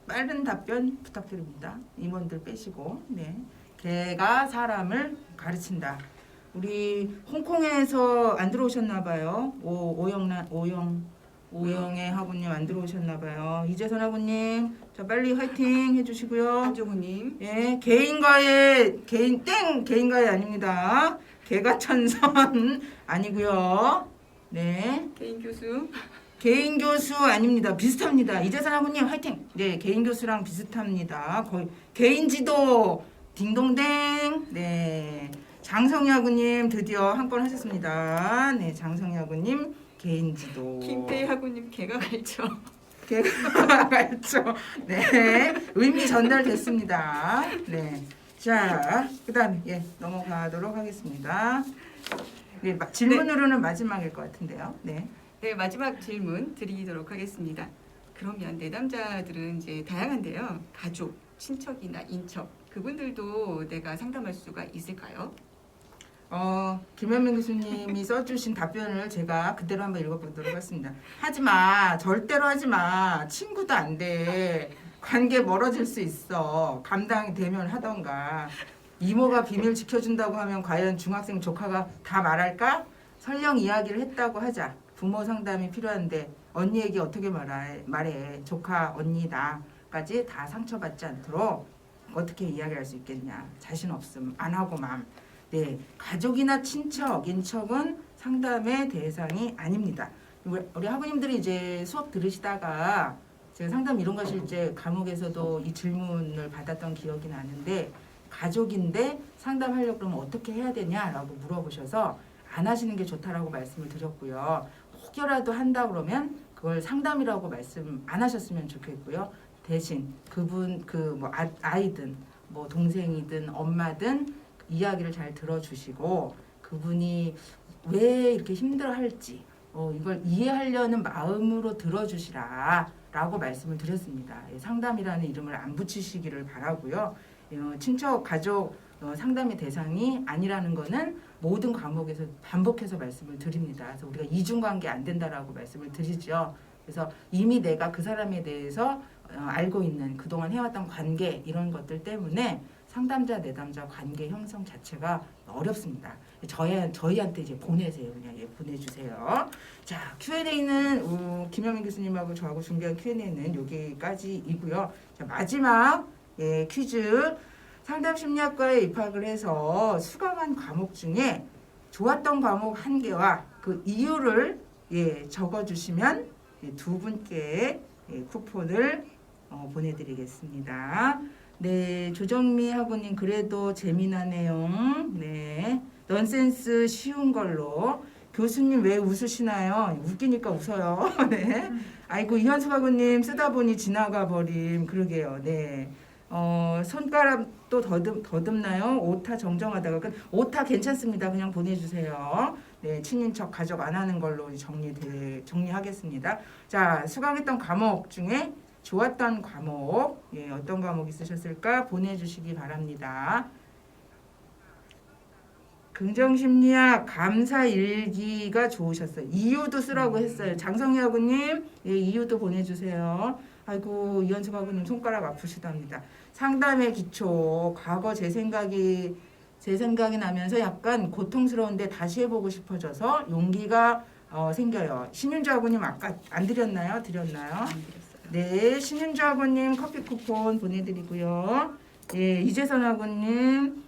빠른 답변 부탁드립니다. 임원들 빼시고. 네, 개가 사람을 가르친다. 우리 홍콩에서 안 들어오셨나 봐요. 오영의 학우님 안 들어오셨나 봐요. 이재선 학우님, 자 빨리 화이팅 해주시고요. 안정우님, 개인가의 아닙니다. 개가천선 아니고요. 네, 개인 교수 아닙니다. 비슷합니다. 이재선 학우님 화이팅. 네, 개인 교수랑 비슷합니다. 거의 개인 지도 딩동댕. 네, 장성희 학우님 드디어 한 건 하셨습니다. 네, 장성희 학우님 개인 지도. 김태희 학우님 개가 갈죠. 개가 갈죠. 네, 의미 전달됐습니다. 네, 자 그다음에 넘어가도록 하겠습니다. 네, 질문으로는 마지막일 것 같은데요. 네. 네, 마지막 질문 드리도록 하겠습니다. 그러면 내담자들은 이제 다양한데요. 가족, 친척이나 인척 그분들도 내가 상담할 수가 있을까요? 김현민 교수님이 써주신 답변을 제가 그대로 한번 읽어보도록 하겠습니다. 하지마, 절대로 하지마. 친구도 안 돼. 관계 멀어질 수 있어. 감당이 되면 하던가. 이모가 비밀 지켜준다고 하면 과연 중학생 조카가 다 말할까? 설령 이야기를 했다고 하자. 부모 상담이 필요한데 언니에게 어떻게 말해 조카 언니 나까지 다 상처받지 않도록 어떻게 이야기할 수 있겠냐. 자신 없음 안 하고 맘. 네, 가족이나 친척, 인척은 상담의 대상이 아닙니다. 우리 학우님들이 이제 수업 들으시다가 제가 상담 이런 거 실제 과목에서도 이 질문을 받았던 기억이 나는데 가족인데 상담하려고 그러면 어떻게 해야 되냐라고 물어보셔서 안 하시는 게 좋다라고 말씀을 드렸고요. 혹여라도 한다 그러면 그걸 상담이라고 말씀 안 하셨으면 좋겠고요. 대신 그분 뭐 아이든 뭐 동생이든 엄마든 이야기를 잘 들어주시고 그분이 왜 이렇게 힘들어할지 이걸 이해하려는 마음으로 들어주시라라고 말씀을 드렸습니다. 상담이라는 이름을 안 붙이시기를 바라고요. 친척, 가족 상담의 대상이 아니라는 거는 모든 과목에서 반복해서 말씀을 드립니다. 그래서 우리가 이중관계 안 된다라고 말씀을 드리죠. 그래서 이미 내가 그 사람에 대해서 알고 있는 그동안 해왔던 관계 이런 것들 때문에 상담자 내담자 관계 형성 자체가 어렵습니다. 저희한테 이제 보내세요. 그냥 보내주세요. 자, Q&A는 김현민 교수님하고 저하고 준비한 Q&A는 여기까지이고요. 자, 마지막 퀴즈. 상담심리학과에 입학을 해서 수강한 과목 중에 좋았던 과목 1개와 그 이유를 적어주시면 두 분께 쿠폰을 보내드리겠습니다. 네, 조정미 학우님 그래도 재미난 내용. 네, 넌센스 쉬운 걸로. 교수님 왜 웃으시나요? 웃기니까 웃어요. 네. 아이고 이현숙 학우님 쓰다 보니 지나가 버림. 그러게요. 네. 손가락도 더듬나요? 오타 정정하다가 오타 괜찮습니다. 그냥 보내주세요. 네, 친인척 가족 안 하는 걸로 정리하겠습니다. 자, 수강했던 과목 중에 좋았던 과목, 어떤 과목 있으셨을까 보내주시기 바랍니다. 긍정심리학 감사일기가 좋으셨어요. 이유도 쓰라고 했어요. 장성희 학우님 이유도 보내주세요. 아이고 이현숙 학우님 손가락 아프시답니다. 상담의 기초 과거 제 생각이 나면서 약간 고통스러운데 다시 해보고 싶어져서 용기가 생겨요. 신윤주 학우님 아까 안 드렸나요? 드렸나요? 안 드렸어요. 네, 신윤주 학우님 커피 쿠폰 보내드리고요. 예, 이재선 학우님,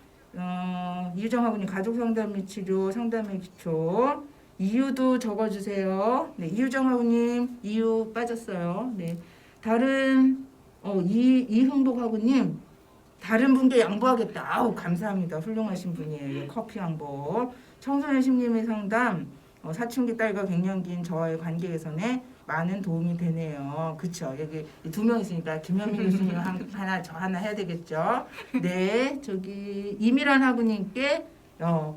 이유정 학우님 가족 상담 및 치료 상담의 기초 이유도 적어주세요. 네, 이유정 학우님 이유 빠졌어요. 네, 다른 이흥복 학우님 다른 분께 양보하겠다. 아우 감사합니다. 훌륭하신 분이에요. 커피 양보. 청소년 심리의 상담 사춘기 딸과 갱년기인 저와의 관계 개선에 많은 도움이 되네요. 그쵸? 여기 두 명 있으니까 김현민 교수님 하나 저 하나 해야 되겠죠? 네, 저기 이미란 학우님께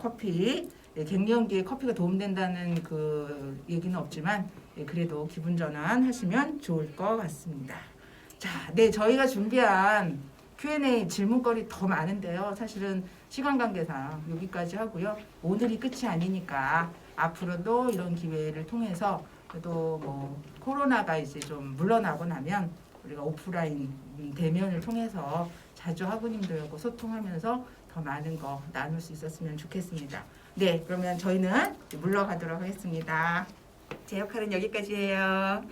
커피. 갱년기에 커피가 도움된다는 그 얘기는 없지만 그래도 기분 전환 하시면 좋을 것 같습니다. 자, 네, 저희가 준비한 Q&A 질문거리 더 많은데요. 사실은 시간 관계상 여기까지 하고요. 오늘이 끝이 아니니까 앞으로도 이런 기회를 통해서 그래도 뭐 코로나가 이제 좀 물러나고 나면 우리가 오프라인 대면을 통해서 자주 학우님들하고 소통하면서 더 많은 거 나눌 수 있었으면 좋겠습니다. 네, 그러면 저희는 물러가도록 하겠습니다. 제 역할은 여기까지예요.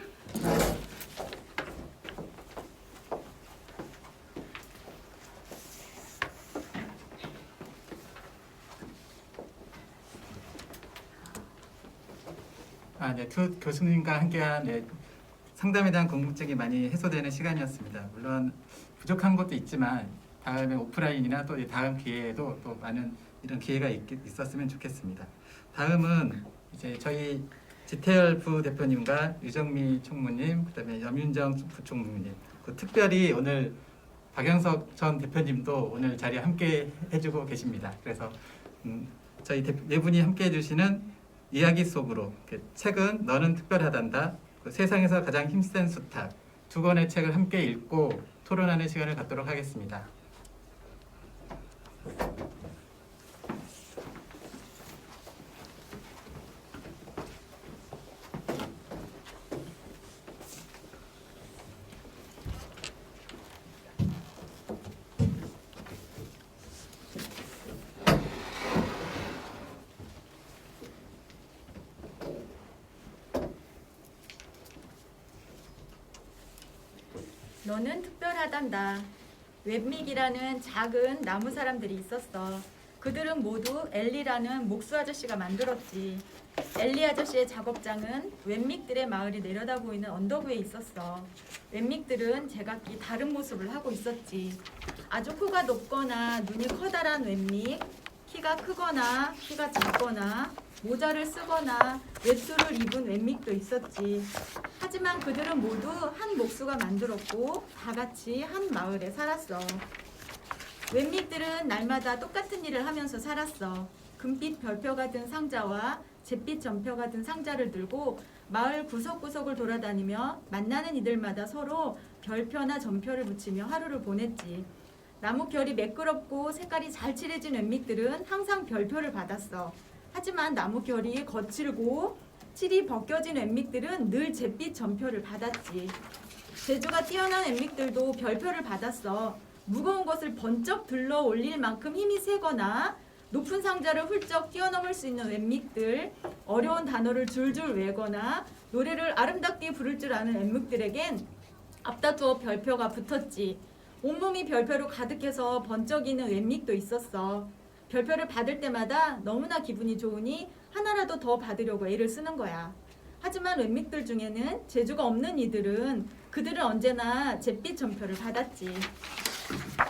네, 교수님과 함께한 상담에 대한 궁금증이 많이 해소되는 시간이었습니다. 물론 부족한 것도 있지만 다음에 오프라인이나 또 다음 기회에도 또 많은 이런 기회가 있었으면 좋겠습니다. 다음은 이제 저희 지태열 부대표님과 유정미 총무님, 그다음에 염윤정 부총무님, 특별히 오늘 박영석 전 대표님도 오늘 자리에 함께 해주고 계십니다. 그래서 저희 네 분이 함께 해주시는 이야기 속으로 책은 너는 특별하단다. 세상에서 가장 힘센 수탉 두 권의 책을 함께 읽고 토론하는 시간을 갖도록 하겠습니다. 너는 특별하단다. 웹믹이라는 작은 나무 사람들이 있었어. 그들은 모두 엘리라는 목수 아저씨가 만들었지. 엘리 아저씨의 작업장은 웹믹들의 마을이 내려다 보이는 언덕 위에 있었어. 웹믹들은 제각기 다른 모습을 하고 있었지. 아주 코가 높거나 눈이 커다란 웹믹, 키가 크거나 키가 작거나 모자를 쓰거나 외투를 입은 웹믹도 있었지. 하지만 그들은 모두 한 목수가 만들었고 다 같이 한 마을에 살았어. 웹믹들은 날마다 똑같은 일을 하면서 살았어. 금빛 별표가 든 상자와 잿빛 전표가 든 상자를 들고 마을 구석구석을 돌아다니며 만나는 이들마다 서로 별표나 전표를 붙이며 하루를 보냈지. 나무 결이 매끄럽고 색깔이 잘 칠해진 웹믹들은 항상 별표를 받았어. 하지만 나무 결이 거칠고 칠이 벗겨진 웹믹들은 늘 잿빛 전표를 받았지. 재주가 뛰어난 웹믹들도 별표를 받았어. 무거운 것을 번쩍 들러 올릴 만큼 힘이 세거나 높은 상자를 훌쩍 뛰어넘을 수 있는 웹믹들, 어려운 단어를 줄줄 외거나 노래를 아름답게 부를 줄 아는 웹믹들에겐 앞다투어 별표가 붙었지. 온몸이 별표로 가득해서 번쩍이는 웹믹도 있었어. 별표를 받을 때마다 너무나 기분이 좋으니 하나라도 더 받으려고 애를 쓰는 거야. 하지만 웹믹들 중에는 재주가 없는 이들은 그들은 언제나 잿빛 전표를 받았지.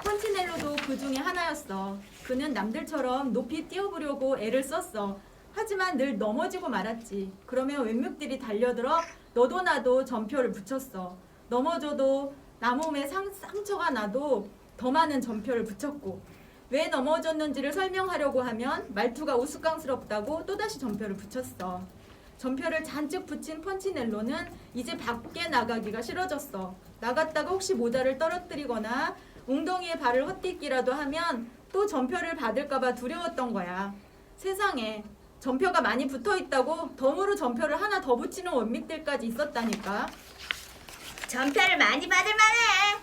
펀치넬로도 그 중에 하나였어. 그는 남들처럼 높이 뛰어보려고 애를 썼어. 하지만 늘 넘어지고 말았지. 그러면 웹믹들이 달려들어 너도 나도 전표를 붙였어. 넘어져도 나몸에 상처가 나도 더 많은 전표를 붙였고, 왜 넘어졌는지를 설명하려고 하면 말투가 우스꽝스럽다고 또다시 전표를 붙였어. 전표를 잔뜩 붙인 펀치넬로는 이제 밖에 나가기가 싫어졌어. 나갔다가 혹시 모자를 떨어뜨리거나 웅덩이에 발을 헛디기라도 하면 또 전표를 받을까봐 두려웠던 거야. 세상에 전표가 많이 붙어있다고 덤으로 전표를 하나 더 붙이는 웹믹들까지 있었다니까. 전표를 많이 받을 만해.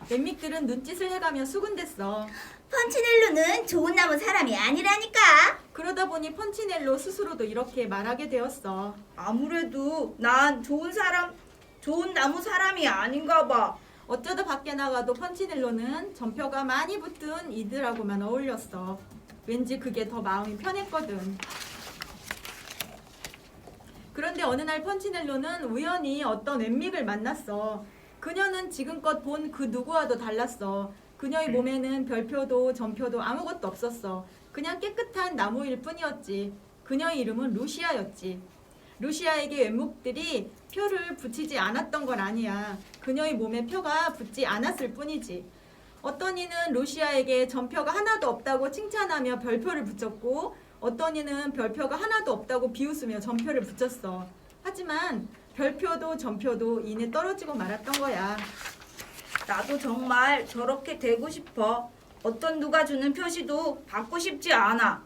웹믹들은 눈짓을 해가며 수군댔어. 펀치넬로는 좋은 나무 사람이 아니라니까. 그러다 보니 펀치넬로 스스로도 이렇게 말하게 되었어. 아무래도 난 좋은 나무 사람이 아닌가 봐. 어쩌다 밖에 나가도 펀치넬로는 전표가 많이 붙은 이들하고만 어울렸어. 왠지 그게 더 마음이 편했거든. 그런데 어느 날 펀치넬로는 우연히 어떤 웹믹을 만났어. 그녀는 지금껏 본 그 누구와도 달랐어. 그녀의 몸에는 별표도 전표도 아무것도 없었어. 그냥 깨끗한 나무일 뿐이었지. 그녀의 이름은 루시아였지. 루시아에게 웹믹들이 표를 붙이지 않았던 건 아니야. 그녀의 몸에 표가 붙지 않았을 뿐이지. 어떤 이는 루시아에게 전표가 하나도 없다고 칭찬하며 별표를 붙였고, 어떤 이는 별표가 하나도 없다고 비웃으며 전표를 붙였어. 하지만 별표도 전표도 이내 떨어지고 말았던 거야. 나도 정말 저렇게 되고 싶어. 어떤 누가 주는 표시도 받고 싶지 않아.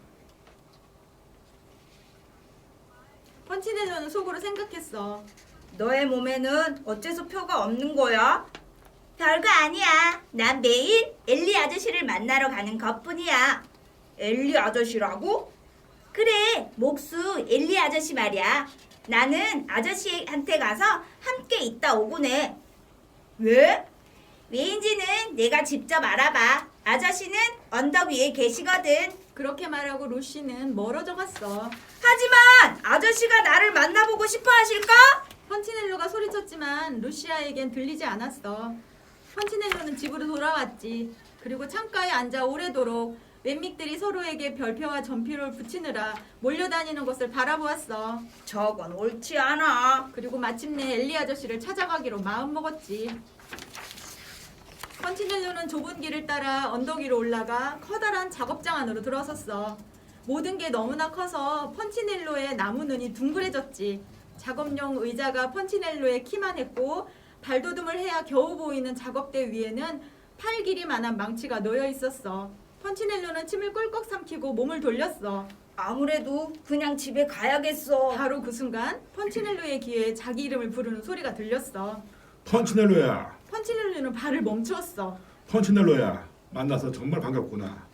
펀치넬로는 속으로 생각했어. 너의 몸에는 어째서 표가 없는 거야? 별거 아니야. 난 매일 엘리 아저씨를 만나러 가는 것뿐이야. 엘리 아저씨라고? 그래, 목수 엘리 아저씨 말이야. 나는 아저씨한테 가서 함께 있다 오곤 해. 왜? 왜인지는 내가 직접 알아봐. 아저씨는 언덕 위에 계시거든. 그렇게 말하고 루시는 멀어져 갔어. 하지만 아저씨가 나를 만나보고 싶어 하실까? 펀치넬로가 소리쳤지만 루시아에겐 들리지 않았어. 펀치넬로는 집으로 돌아왔지. 그리고 창가에 앉아 오래도록 웹믹들이 서로에게 별표와 전표를 붙이느라 몰려다니는 것을 바라보았어. 저건 옳지 않아. 그리고 마침내 엘리 아저씨를 찾아가기로 마음먹었지. 펀치넬로는 좁은 길을 따라 언덕 위로 올라가 커다란 작업장 안으로 들어섰어. 모든 게 너무나 커서 펀치넬로의 나무 눈이 둥그레졌지. 작업용 의자가 펀치넬로의 키만 했고, 발돋움을 해야 겨우 보이는 작업대 위에는 팔 길이만한 망치가 놓여 있었어. 펀치넬로는 침을 꿀꺽 삼키고 몸을 돌렸어. 아무래도 그냥 집에 가야겠어. 바로 그 순간 펀치넬로의 귀에 자기 이름을 부르는 소리가 들렸어. 펀치넬로야. 펀치넬로는 발을 멈추었어. 펀치넬로야. 만나서 정말 반갑구나.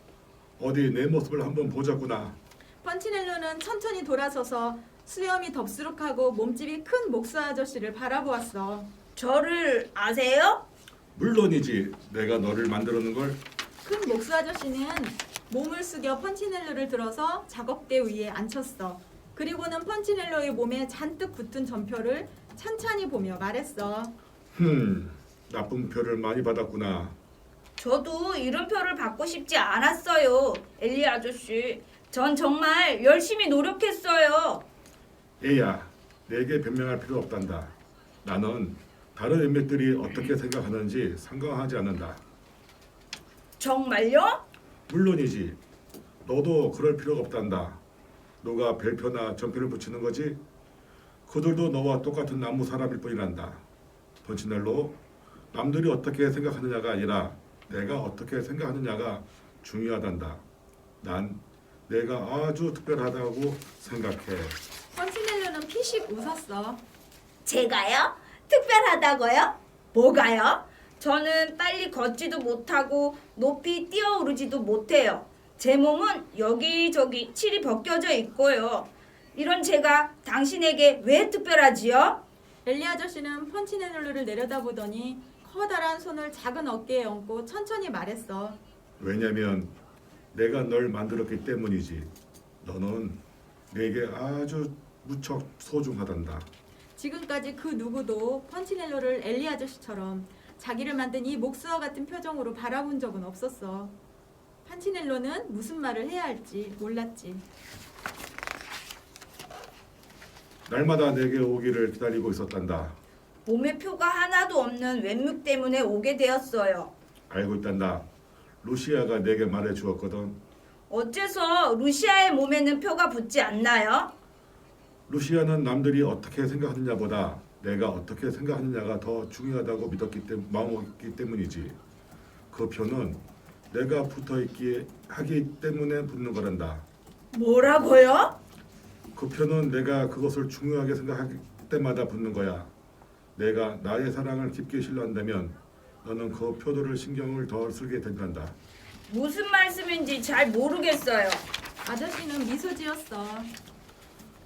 어디 내 모습을 한번 보자꾸나. 펀치넬로는 천천히 돌아서서 수염이 덥수룩하고 몸집이 큰 목수 아저씨를 바라보았어. 저를 아세요? 물론이지. 내가 너를 만들었는 걸. 큰 목수 아저씨는 몸을 숙여 펀치넬로를 들어서 작업대 위에 앉혔어. 그리고는 펀치넬로의 몸에 잔뜩 붙은 전표를 찬찬히 보며 말했어. 나쁜 표를 많이 받았구나. 저도 이런 표를 받고 싶지 않았어요. 엘리 아저씨, 전 정말 열심히 노력했어요. 얘야, 내게 변명할 필요 없단다. 나는 다른 인맥들이 어떻게 생각하는지 상관하지 않는다. 정말요? 물론이지. 너도 그럴 필요가 없단다. 너가 별표나 전표를 붙이는 거지? 그들도 너와 똑같은 나무 사람일 뿐이란다. 펀치넬로, 남들이 어떻게 생각하느냐가 아니라 내가 어떻게 생각하느냐가 중요하단다. 난 내가 아주 특별하다고 생각해. 펀치넬로는 피식 웃었어. 제가요? 특별하다고요? 뭐가요? 저는 빨리 걷지도 못하고 높이 뛰어오르지도 못해요. 제 몸은 여기저기 칠이 벗겨져 있고요. 이런 제가 당신에게 왜 특별하지요? 엘리 아저씨는 펀치넬로를 내려다보더니 커다란 손을 작은 어깨에 얹고 천천히 말했어. 왜냐면 내가 널 만들었기 때문이지. 너는 내게 아주 무척 소중하단다. 지금까지 그 누구도 펀치넬로를 엘리 아저씨처럼 자기를 만든 이 목수와 같은 표정으로 바라본 적은 없었어. 펀치넬로는 무슨 말을 해야 할지 몰랐지. 날마다 내게 오기를 기다리고 있었단다. 몸에 표가 하나도 없는 왼묵 때문에 오게 되었어요. 알고 있단다. 루시아가 내게 말해 주었거든. 어째서 루시아의 몸에는 표가 붙지 않나요? 루시아는 남들이 어떻게 생각하느냐보다 내가 어떻게 생각하느냐가 더 중요하다고 마음먹기 때문이지. 그 표는 내가 붙어있기에 하기 때문에 붙는 거란다. 뭐라고요? 그 표는 내가 그것을 중요하게 생각할 때마다 붙는 거야. 내가 나의 사랑을 깊게 신뢰한다면 너는 그 표들을 신경을 더 쓰게 된단다. 무슨 말씀인지 잘 모르겠어요. 아저씨는 미소 지었어.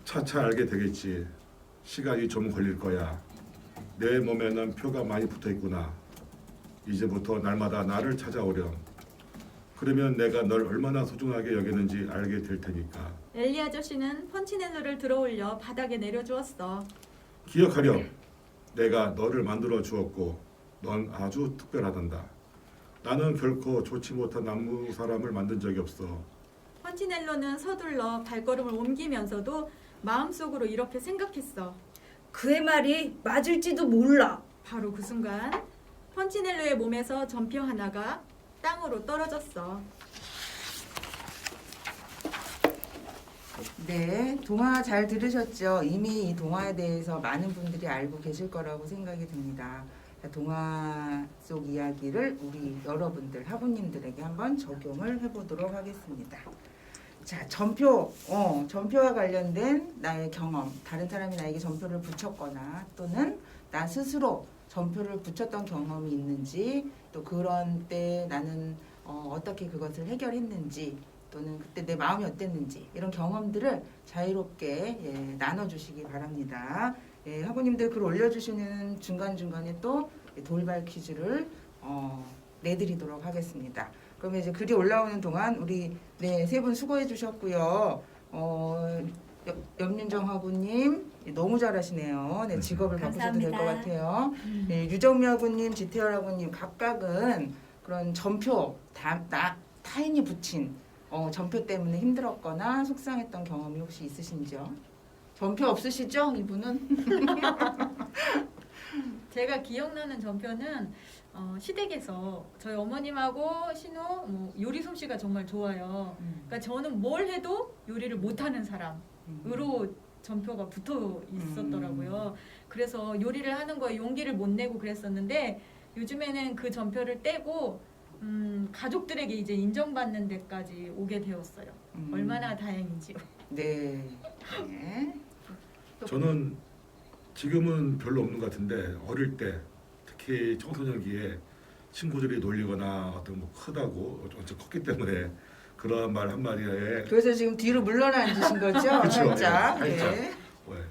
차차 알게 되겠지. 시간이 좀 걸릴 거야. 내 몸에는 표가 많이 붙어 있구나. 이제부터 날마다 나를 찾아오렴. 그러면 내가 널 얼마나 소중하게 여기는지 알게 될 테니까. 엘리 아저씨는 펀치넬로를 들어올려 바닥에 내려주었어. 기억하렴. 내가 너를 만들어 주었고 넌 아주 특별하단다. 나는 결코 좋지 못한 나무 사람을 만든 적이 없어. 펀치넬로는 서둘러 발걸음을 옮기면서도 마음속으로 이렇게 생각했어. 그의 말이 맞을지도 몰라. 바로 그 순간 펀치넬로의 몸에서 전표 하나가 땅으로 떨어졌어. 네, 동화 잘 들으셨죠? 이미 이 동화에 대해서 많은 분들이 알고 계실 거라고 생각이 듭니다. 동화 속 이야기를 우리 여러분들, 학우님들에게 한번 적용을 해보도록 하겠습니다. 자, 전표와 관련된 나의 경험, 다른 사람이 나에게 전표를 붙였거나 또는 나 스스로 전표를 붙였던 경험이 있는지, 또 그런 때 나는 어떻게 그것을 해결했는지, 또는 그때 내 마음이 어땠는지, 이런 경험들을 자유롭게 나눠주시기 바랍니다. 학우님들 글 올려주시는 중간중간에 또 돌발 퀴즈를 내드리도록 하겠습니다. 그러면 이제 글이 올라오는 동안 우리 세 분 수고해 주셨고요. 염윤정 학우님 너무 잘하시네요. 네, 직업을 바꾸셔도 될 것 같아요. 네, 유정미 학우님, 지태열 학우님 각각은 그런 전표, 타인이 붙인 전표 때문에 힘들었거나 속상했던 경험이 혹시 있으신지요? 전표 없으시죠? 이분은? 제가 기억나는 전표는 시댁에서 저희 어머님하고 신우 요리 솜씨가 정말 좋아요. 그러니까 저는 뭘 해도 요리를 못하는 사람으로 전표가 붙어 있었더라고요. 그래서 요리를 하는 거에 용기를 못 내고 그랬었는데 요즘에는 그 전표를 떼고 가족들에게 이제 인정받는 데까지 오게 되었어요. 얼마나 다행인지요. 네. 네. 저는 지금은 별로 없는 것 같은데 어릴 때 특히 청소년기에 친구들이 놀리거나 어떤 뭐 크다고 어쨌든 컸기 때문에 그런 말 한마디에 그래서 지금 뒤로 물러나 앉으신 거죠? 그쵸, 살짝. 예, 네. 살짝.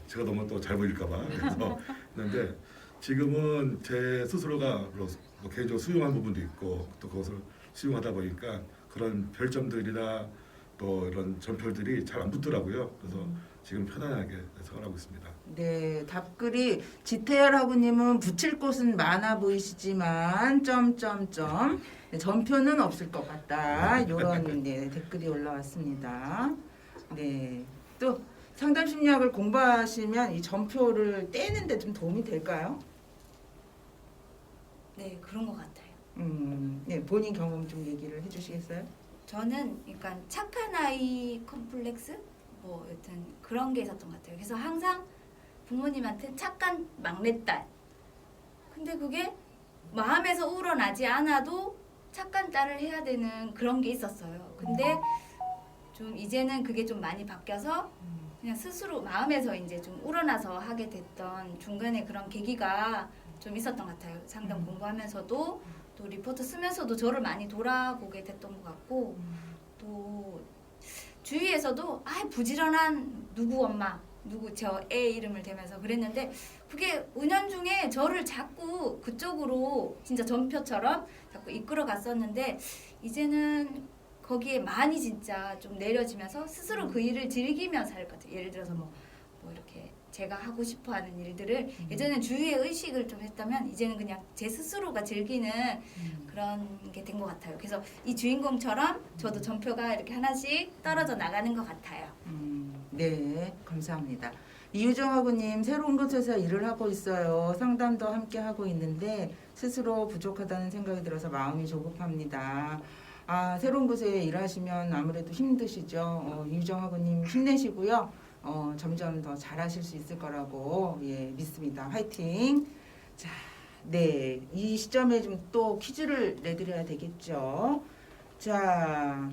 제가 너무 또 잘 보일까 봐 그래서 했는데 지금은 제 스스로가 뭐 개인적으로 수용한 부분도 있고 또 그것을 수용하다 보니까 그런 별점들이나 또 이런 점표들이 잘 안 붙더라고요. 그래서 지금 편안하게 생활하고 있습니다. 네, 답글이 지태열 하구님은 붙일 곳은 많아 보이시지만 점점점 네, 전표는 없을 것 같다. 이런 네, 댓글이 올라왔습니다. 네, 또 상담 심리학을 공부하시면 이 전표를 떼는데 좀 도움이 될까요? 네, 그런 것 같아요. 네, 본인 경험 좀 얘기를 해주시겠어요? 저는 약간 착한 아이 컴플렉스? 뭐 여튼 그런 게 있었던 것 같아요. 그래서 항상 부모님한테 착한 막내딸. 근데 그게 마음에서 우러나지 않아도 착한 딸을 해야 되는 그런 게 있었어요. 근데 좀 이제는 그게 좀 많이 바뀌어서 그냥 스스로 마음에서 이제 좀 우러나서 하게 됐던 중간에 그런 계기가 좀 있었던 것 같아요. 상담 공부하면서도 또 리포트 쓰면서도 저를 많이 돌아보게 됐던 것 같고 또 주위에서도 부지런한 누구 엄마 누구 저 애 이름을 대면서 그랬는데 그게 은연중에 저를 자꾸 그쪽으로 진짜 전표처럼 자꾸 이끌어 갔었는데 이제는 거기에 많이 진짜 좀 내려지면서 스스로 그 일을 즐기며 살 것 같아요. 예를 들어서 뭐 이렇게 제가 하고 싶어하는 일들을 예전엔 주위의 의식을 좀 했다면 이제는 그냥 제 스스로가 즐기는 그런 게 된 것 같아요. 그래서 이 주인공처럼 저도 전표가 이렇게 하나씩 떨어져 나가는 것 같아요. 네, 감사합니다. 이유정하고님 새로운 곳에서 일을 하고 있어요. 상담도 함께 하고 있는데 스스로 부족하다는 생각이 들어서 마음이 조급합니다. 새로운 곳에 일하시면 아무래도 힘드시죠. 이유정하고님 힘내시고요. 점점 더 잘하실 수 있을 거라고 믿습니다. 화이팅! 자, 네, 이 시점에 좀 또 퀴즈를 내드려야 되겠죠. 자,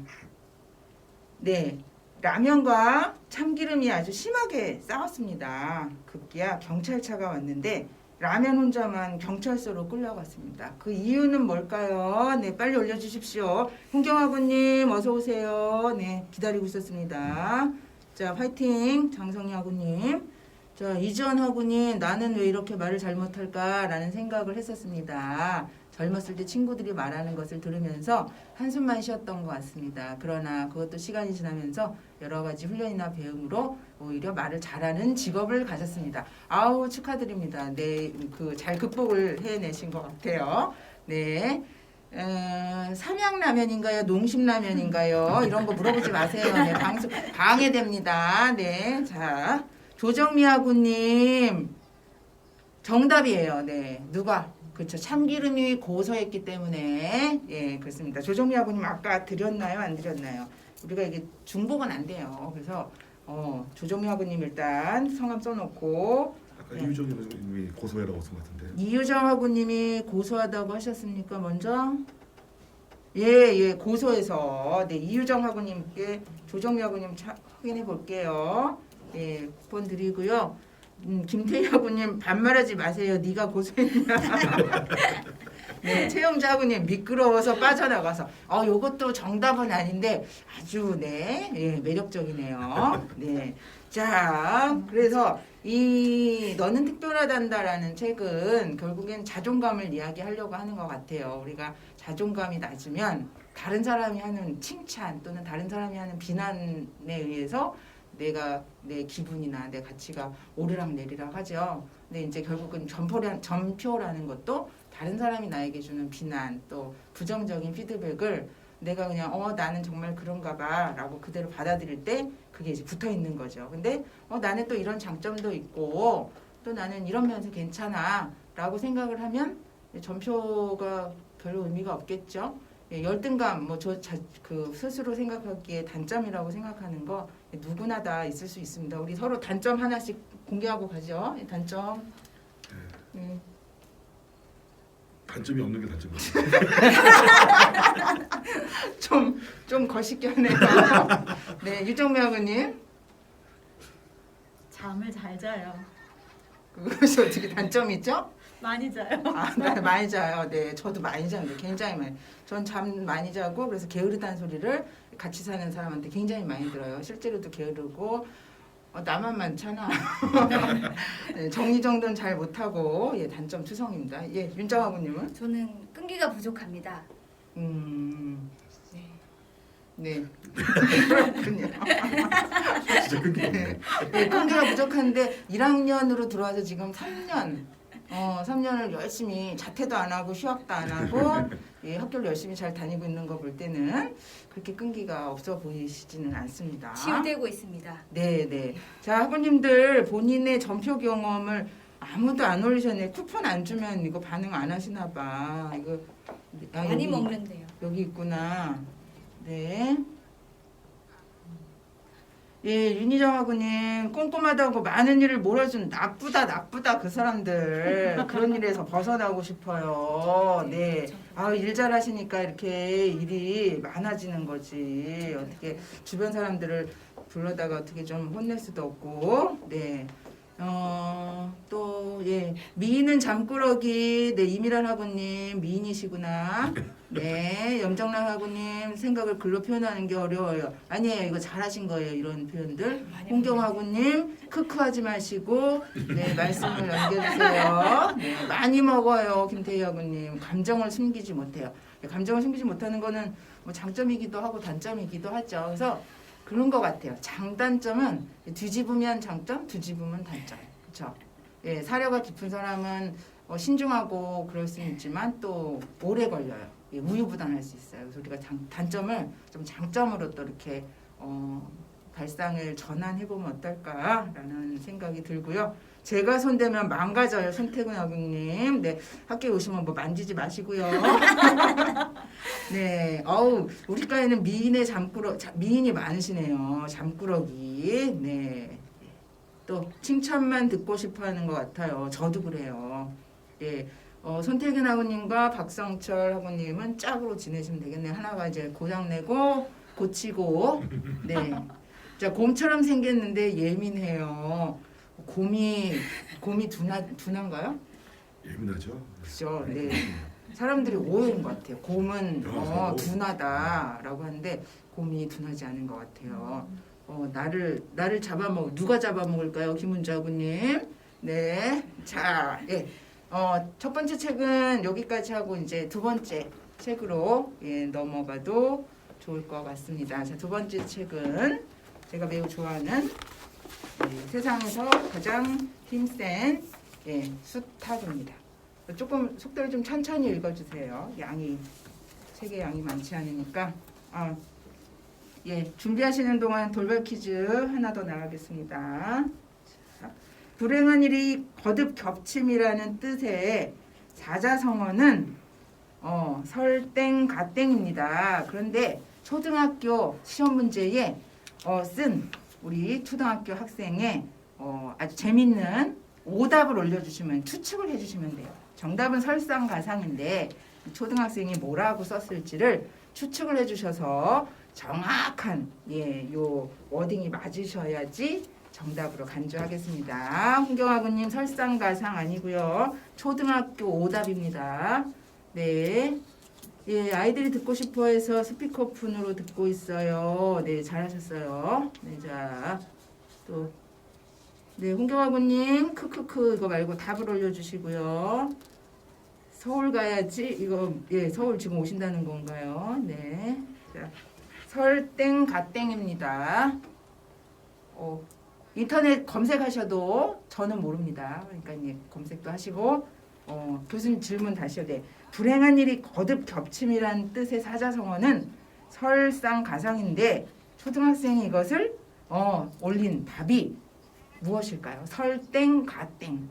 네. 라면과 참기름이 아주 심하게 싸웠습니다. 급기야 경찰차가 왔는데 라면 혼자만 경찰서로 끌려갔습니다. 그 이유는 뭘까요? 네, 빨리 올려주십시오. 홍경아구님 어서 오세요. 네, 기다리고 있었습니다. 자, 화이팅. 장성희 하구님. 자, 이지원 하구님 나는 왜 이렇게 말을 잘못할까라는 생각을 했었습니다. 젊었을 때 친구들이 말하는 것을 들으면서 한숨만 쉬었던 것 같습니다. 그러나 그것도 시간이 지나면서 여러 가지 훈련이나 배움으로 오히려 말을 잘하는 직업을 가졌습니다. 아우 축하드립니다. 네, 잘 극복을 해내신 것 같아요. 네. 삼양라면인가요? 농심라면인가요? 이런 거 물어보지 마세요. 네, 방송 방해됩니다. 네, 자 조정미하구님 정답이에요. 네, 누가? 그렇죠. 참기름이 고소했기 때문에 그렇습니다. 조정미하고님 아까 드렸나요? 안 드렸나요? 우리가 이게 중복은 안 돼요. 그래서 조정미하고님 일단 성함 써놓고 아까 이유정님이 고소해라고 쓴 것 같은데. 이유정하고님이 고소하다고 하셨습니까? 먼저 예 고소해서 네 이유정하고님께 조정미하고님 확인해 볼게요. 예 쿠폰 드리고요. 김태희하고님 반말하지 마세요. 네가 고소했냐. 네, 최영자하고님 미끄러워서 빠져나가서 요것도 정답은 아닌데 아주 매력적이네요. 네, 자 그래서 이 너는 특별하단다라는 책은 결국엔 자존감을 이야기하려고 하는 것 같아요. 우리가 자존감이 낮으면 다른 사람이 하는 칭찬 또는 다른 사람이 하는 비난에 의해서 내가 내 기분이나 내 가치가 오르락내리락 하죠. 근데 이제 결국은 점표라는 것도 다른 사람이 나에게 주는 비난 또 부정적인 피드백을 내가 그냥 나는 정말 그런가 봐라고 그대로 받아들일 때 그게 이제 붙어 있는 거죠. 근데 나는 또 이런 장점도 있고 또 나는 이런 면에서 괜찮아라고 생각을 하면 점표가 별로 의미가 없겠죠. 열등감 그 스스로 생각하기에 단점이라고 생각하는 거 누구나 다 있을 수 있습니다. 우리 서로 단점 하나씩 공개하고 가죠. 단점. 단점이 없는 게 단점이에요. 좀 거시기 하네요. 네, 유정미하고님. 잠을 잘 자요. 그것이 어떻게 단점이죠? 많이 자요. 네, 많이 자요. 네, 저도 많이 자는데 굉장히 많이. 전 잠 많이 자고 그래서 게으르다는 소리를 같이 사는 사람한테 굉장히 많이 들어요. 실제로도 게으르고 나만 많잖아. 네, 정리정돈 잘 못하고 예, 단점 투성입니다. 예, 윤정아부님은? 저는 끈기가 부족합니다. 네. 그렇군요. 진짜 끈기 없네. 네, 끈기가 부족한데 1학년으로 들어와서 지금 3년을 열심히 자퇴도 안 하고 휴학도 안 하고 예, 학교를 열심히 잘 다니고 있는 거 볼 때는 그렇게 끈기가 없어 보이시지는 않습니다. 치유되고 있습니다. 네. 자, 학우님들 본인의 전표 경험을 아무도 안 올리셨네. 쿠폰 안 주면 이거 반응 안 하시나 봐. 이거 많이 먹는데요. 여기 있구나. 네. 예, 윤희정 학우님 꼼꼼하다고 많은 일을 몰아준 나쁘다 그 사람들 그런 일에서 벗어나고 싶어요. 네. 일 잘하시니까 이렇게 일이 많아지는 거지. 어떻게 주변 사람들을 불러다가 어떻게 좀 혼낼 수도 없고. 네. 또, 예. 미인은 잠꾸러기. 네, 이미란 학우님, 미인이시구나. 네, 염정란 학우님, 생각을 글로 표현하는 게 어려워요. 아니에요, 이거 잘하신 거예요, 이런 표현들. 홍경 학우님, 크크 하지 마시고, 네, 말씀을 남겨주세요. 네, 많이 먹어요, 김태희 학우님. 감정을 숨기지 못해요. 감정을 숨기지 못하는 거는 뭐 장점이기도 하고 단점이기도 하죠. 그래서 그런 것 같아요. 장단점은 뒤집으면 장점, 뒤집으면 단점. 그렇죠? 예, 사려가 깊은 사람은 신중하고 그럴 수는 있지만 또 오래 걸려요. 예, 우유부단할 수 있어요. 그래서 우리가 단점을 좀 장점으로 또 이렇게 발상을 전환해보면 어떨까라는 생각이 들고요. 제가 손대면 망가져요, 손태근 아버님. 네, 학교에 오시면 뭐 만지지 마시고요. 네, 우리 과에는 미인이 많으시네요. 잠꾸러기. 네, 또 칭찬만 듣고 싶어하는 것 같아요. 저도 그래요. 예, 손태근 아버님과 박성철 아버님은 짝으로 지내시면 되겠네요. 하나가 이제 고장내고 고치고. 네, 자, 곰처럼 생겼는데 예민해요. 곰이 둔한가요? 예민하죠. 그죠. 네. 사람들이 오해인 것 같아요. 곰은 야, 둔하다라고 하는데 곰이 둔하지 않은 것 같아요. 나를 누가 잡아먹을까요, 김은주 아구님? 네. 자, 예. 첫 번째 책은 여기까지 하고 이제 두 번째 책으로 넘어가도 좋을 것 같습니다. 자, 두 번째 책은 제가 매우 좋아하는 세상에서 가장 힘센 수탉입니다. 조금 속도를 좀 천천히 읽어주세요. 책의 양이 많지 않으니까. 준비하시는 동안 돌발 퀴즈 하나 더 나가겠습니다. 자, 불행한 일이 거듭 겹침이라는 뜻의 사자성어는 설땡가땡입니다. 그런데 초등학교 시험 문제에 쓴 우리 초등학교 학생의 아주 재밌는 오답을 올려주시면 추측을 해주시면 돼요. 정답은 설상가상인데 초등학생이 뭐라고 썼을지를 추측을 해주셔서 정확한 요 워딩이 맞으셔야지 정답으로 간주하겠습니다. 홍경아군님 설상가상 아니고요. 초등학교 오답입니다. 네. 예, 아이들이 듣고 싶어 해서 스피커폰으로 듣고 있어요. 네, 잘하셨어요. 네, 자, 또, 네, 홍경아군님, 크크크, 이거 말고 답을 올려주시고요. 서울 가야지, 이거, 서울 지금 오신다는 건가요? 네. 자, 설땡가땡입니다. 인터넷 검색하셔도 저는 모릅니다. 그러니까 검색도 하시고, 교수님 질문 다시 해요. 네. 불행한 일이 거듭 겹침이란 뜻의 사자성어는 설상가상인데 초등학생이 이것을 올린 답이 무엇일까요? 설땡가땡.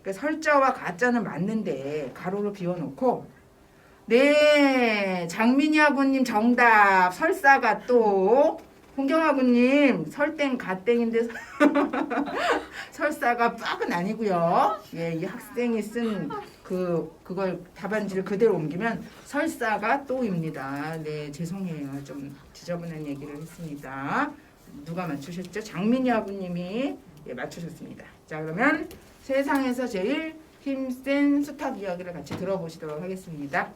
그러니까 설자와 가자는 맞는데 가로로 비워놓고 네, 장민희 학우님 정답. 설사가 또 홍경학우님 설땡가땡인데 설사가 빡은 아니고요. 이 학생이 쓴 그걸 답안지를 그대로 옮기면 설사가 또입니다. 네, 죄송해요. 좀 지저분한 얘기를 했습니다. 누가 맞추셨죠? 장민희 아버님이 맞추셨습니다. 자, 그러면 세상에서 제일 힘센 수탉 이야기를 같이 들어보시도록 하겠습니다.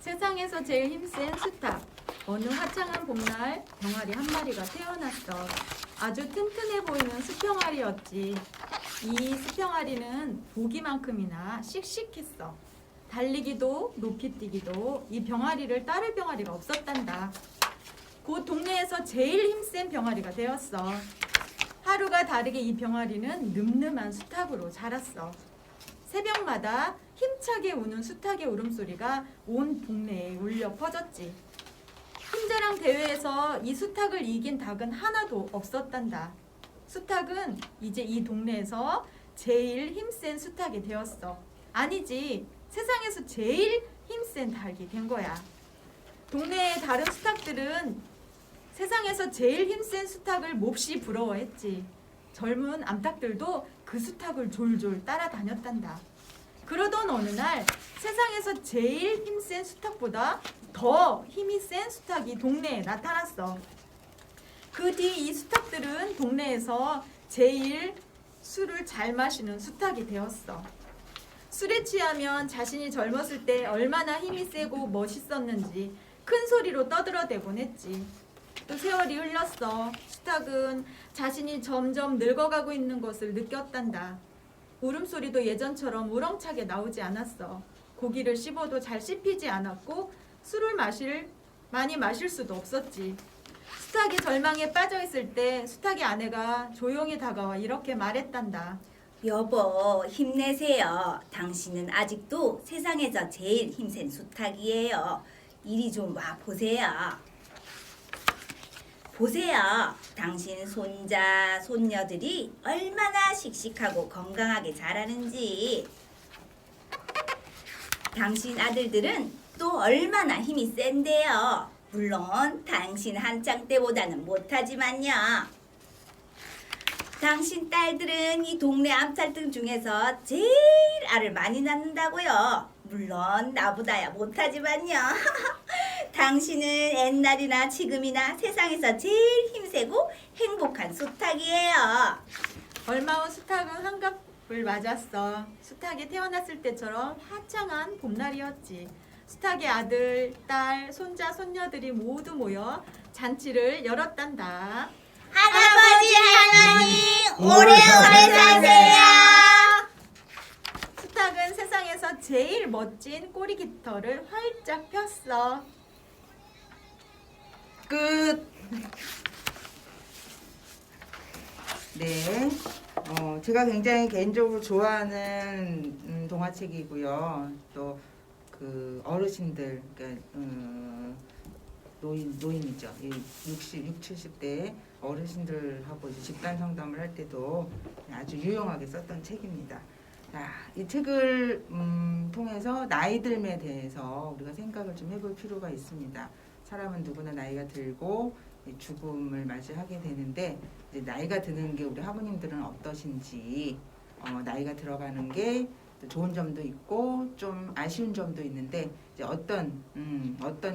세상에서 제일 힘센 수탉. 어느 화창한 봄날 병아리 한 마리가 태어났어. 아주 튼튼해 보이는 수평아리였지. 이 수평아리는 보기만큼이나 씩씩했어. 달리기도 높이 뛰기도 이 병아리를 따를 병아리가 없었단다. 그 동네에서 제일 힘센 병아리가 되었어. 하루가 다르게 이 병아리는 늠름한 수탉으로 자랐어. 새벽마다 힘차게 우는 수탉의 울음소리가 온 동네에 울려 퍼졌지. 힘자랑 대회에서 이 수탉을 이긴 닭은 하나도 없었단다. 수탉은 이제 이 동네에서 제일 힘센 수탉이 되었어. 아니지, 세상에서 제일 힘센 닭이 된 거야. 동네의 다른 수탉들은 세상에서 제일 힘센 수탉을 몹시 부러워했지. 젊은 암탉들도 그 수탉을 졸졸 따라다녔단다. 그러던 어느 날 세상에서 제일 힘센 수탉보다 더 힘이 센 수탉이 동네에 나타났어. 그 뒤 이 수탉들은 동네에서 제일 술을 잘 마시는 수탉이 되었어. 술에 취하면 자신이 젊었을 때 얼마나 힘이 세고 멋있었는지 큰 소리로 떠들어대곤 했지. 또 세월이 흘렀어. 수탉은 자신이 점점 늙어가고 있는 것을 느꼈단다. 울음소리도 예전처럼 우렁차게 나오지 않았어. 고기를 씹어도 잘 씹히지 않았고 술을 많이 마실 수도 없었지. 수탉이 절망에 빠져있을 때 수탉의 아내가 조용히 다가와 이렇게 말했단다. 여보, 힘내세요. 당신은 아직도 세상에서 제일 힘센 수탉이에요. 이리 좀 와 보세요. 보세요. 당신 손자, 손녀들이 얼마나 씩씩하고 건강하게 자라는지. 당신 아들들은 또 얼마나 힘이 센데요. 물론 당신 한창 때보다는 못하지만요. 당신 딸들은 이 동네 암살등 중에서 제일 알을 많이 낳는다고요. 물론 나보다야 못하지만요. 당신은 옛날이나 지금이나 세상에서 제일 힘세고 행복한 수탉이에요. 얼마 후 수탉은 환갑을 맞았어. 수탉이 태어났을 때처럼 화창한 봄날이었지. 수탉의 아들, 딸, 손자, 손녀들이 모두 모여 잔치를 열었단다. 할아버지, 할머니, 오래오래 사세요. 수탉은 세상에서 제일 멋진 꼬리 깃털을 활짝 폈어. 끝. 네. 제가 굉장히 개인적으로 좋아하는 동화책이고요. 또 그 어르신들, 그러니까 노인이죠. 60, 70대 어르신들하고 이제 집단 상담을 할 때도 아주 유용하게 썼던 책입니다. 자, 이 책을 통해서 나이 듦에 대해서 우리가 생각을 좀 해볼 필요가 있습니다. 사람은 누구나 나이가 들고 죽음을 맞이하게 되는데 이제 나이가 드는 게 우리 학우님들은 어떠신지, 나이가 들어가는 게 좋은 점도 있고 좀 아쉬운 점도 있는데 이제 어떤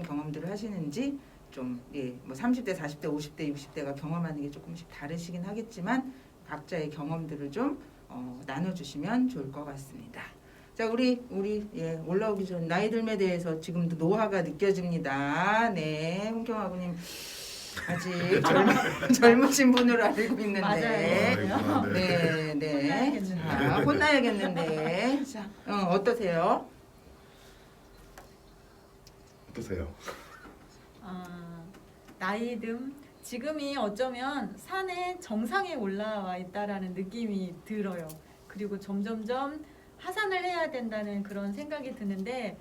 경험들을 하시는지 좀 뭐 30대, 40대, 50대, 60대가 경험하는 게 조금씩 다르시긴 하겠지만 각자의 경험들을 좀 나눠주시면 좋을 것 같습니다. 자, 우리 올라오기 전 나이 듦에 대해서 지금도 노화가 느껴집니다. 네, 홍경아구님 아직 젊으신 분으로 알고 있는데. 맞아요. 네. 자, 혼나야겠는데. 자, 어떠세요? 어떠세요? 나이 듦 지금이 어쩌면 산의 정상에 올라와 있다라는 느낌이 들어요. 그리고 점점점 하산을 해야 된다는 그런 생각이 드는데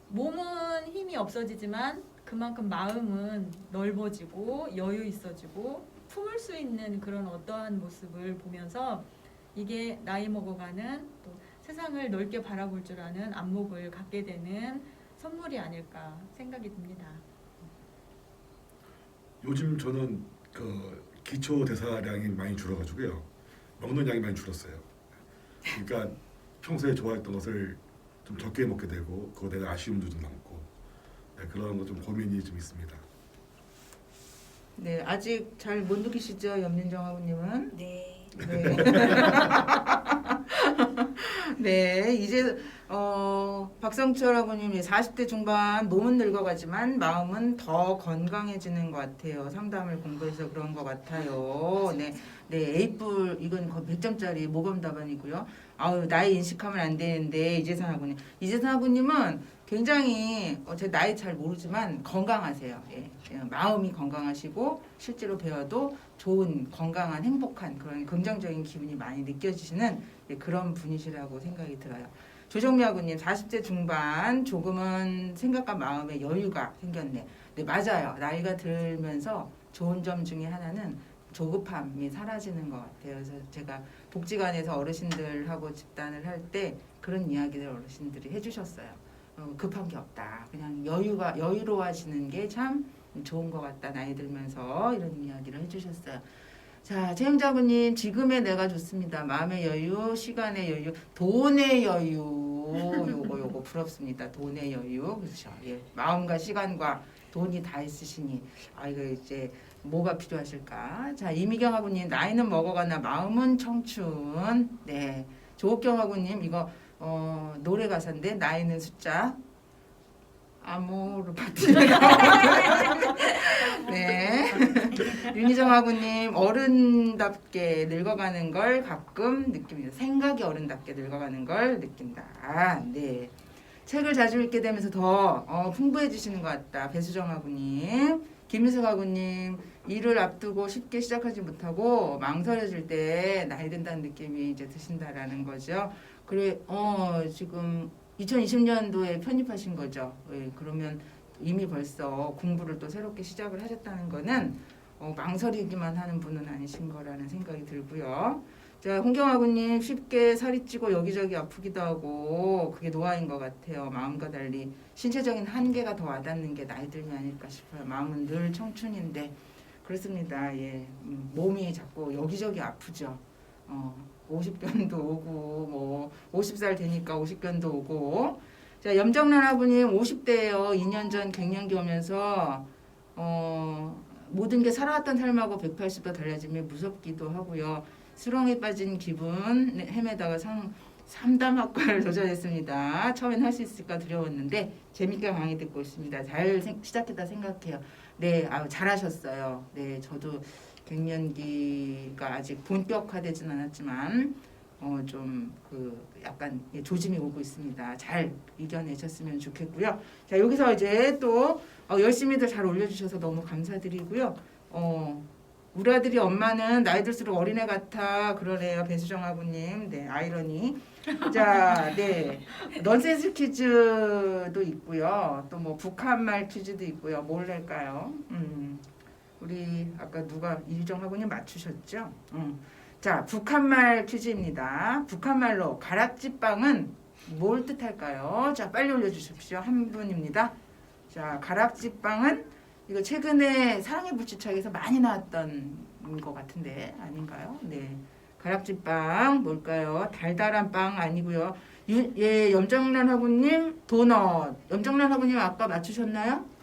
몸은 힘이 없어지지만 그만큼 마음은 넓어지고 여유 있어지고 품을 수 있는 그런 어떠한 모습을 보면서 이게 나이 먹어가는 또 세상을 넓게 바라볼 줄 아는 안목을 갖게 되는 선물이 아닐까 생각이 듭니다. 요즘 저는 그 기초 대사량이 많이 줄어가지고요. 먹는 양이 많이 줄었어요. 그러니까 평소에 좋아했던 것을 좀 적게 먹게 되고 그거 내가 아쉬움도 좀 남고 그런 거 좀 고민이 좀 있습니다. 네, 아직 잘 못 느끼시죠, 염민정 아버님은? 네. 네. 네, 이제 박성철 하고님이 40대 중반 몸은 늙어가지만 마음은 더 건강해지는 것 같아요. 상담을 공부해서 그런 것 같아요. 네, A뿔 이건 100점짜리 모범 답안이고요. 아우 나이 인식하면 안 되는데 이재선 하고님. 이재선 하고님은 굉장히 제 나이 잘 모르지만 건강하세요. 예, 마음이 건강하시고 실제로 배워도 좋은 건강한 행복한 그런 긍정적인 기분이 많이 느껴지시는 그런 분이시라고 생각이 들어요. 조정미 아구님 40대 중반 조금은 생각과 마음에 여유가 생겼네. 네 맞아요. 나이가 들면서 좋은 점 중에 하나는 조급함이 사라지는 것 같아요. 그래서 제가 복지관에서 어르신들하고 집단을 할 때 그런 이야기를 어르신들이 해주셨어요. 급한 게 없다. 그냥 여유로워지는 게 참 좋은 것 같다. 나이 들면서 이런 이야기를 해주셨어요. 자, 최영자분님 지금의 내가 좋습니다. 마음의 여유, 시간의 여유, 돈의 여유 요거 부럽습니다. 돈의 여유 그렇죠. 예, 마음과 시간과 돈이 다 있으시니 이거 이제 뭐가 필요하실까? 자, 이미경 아버님 나이는 먹어가나 마음은 청춘. 네, 조옥경 아버님 이거 노래 가사인데 나이는 숫자. 아모르 파티. 네. 윤희정 아구님 어른답게 늙어가는 걸 가끔 느낍니다. 생각이 어른답게 늙어가는 걸 느낀다. 네. 책을 자주 읽게 되면서 더 풍부해지시는 것 같다. 배수정 아구님, 김유석 아구님 일을 앞두고 쉽게 시작하지 못하고 망설여질 때 나이 든다는 느낌이 이제 드신다라는 거죠. 그래, 지금 2020년도에 편입하신 거죠. 예, 그러면 이미 벌써 공부를 또 새롭게 시작을 하셨다는 거는 망설이기만 하는 분은 아니신 거라는 생각이 들고요. 자, 홍경아구님 쉽게 살이 찌고 여기저기 아프기도 하고 그게 노화인 것 같아요. 마음과 달리 신체적인 한계가 더 와닿는 게 나이 들면 아닐까 싶어요. 마음은 늘 청춘인데 그렇습니다. 예, 몸이 자꾸 여기저기 아프죠. 50견도 오고 뭐 50살 되니까 50견도 오고. 자, 염정란 아버님 50대예요. 2년 전 갱년기 오면서 모든 게 살아왔던 삶하고 180도 달라짐에 무섭기도 하고요. 수렁에 빠진 기분 헤매다가 상담학과를 도전했습니다. 처음엔 할 수 있을까 두려웠는데 재밌게 강의 듣고 있습니다. 잘 시작했다 생각해요. 네, 잘하셨어요. 네, 저도 갱년기가 아직 본격화되진 않았지만 좀 약간 조짐이 오고 있습니다. 잘 이겨내셨으면 좋겠고요. 자, 여기서 이제 또 열심히들 잘 올려주셔서 너무 감사드리고요. 우리 아들이 엄마는 나이 들수록 어린애 같아 그러네요. 배수정 아버님. 네, 아이러니. 자, 네, 넌센스 퀴즈도 있고요. 또 뭐 북한말 퀴즈도 있고요. 뭘 낼까요? 우리 아까 누가 이유정 아버님 맞추셨죠? 자, 북한말 퀴즈입니다. 북한말로 가락지빵은 뭘 뜻할까요? 자, 빨리 올려주십시오. 한 분입니다. 자, 가락지빵은 이거 최근에 사랑의 불시착에서 많이 나왔던 것 같은데 아닌가요? 네, 가락지빵 뭘까요? 달달한 빵 아니고요. 염정란 하구님 도넛. 염정란 하구님 아까 맞추셨나요?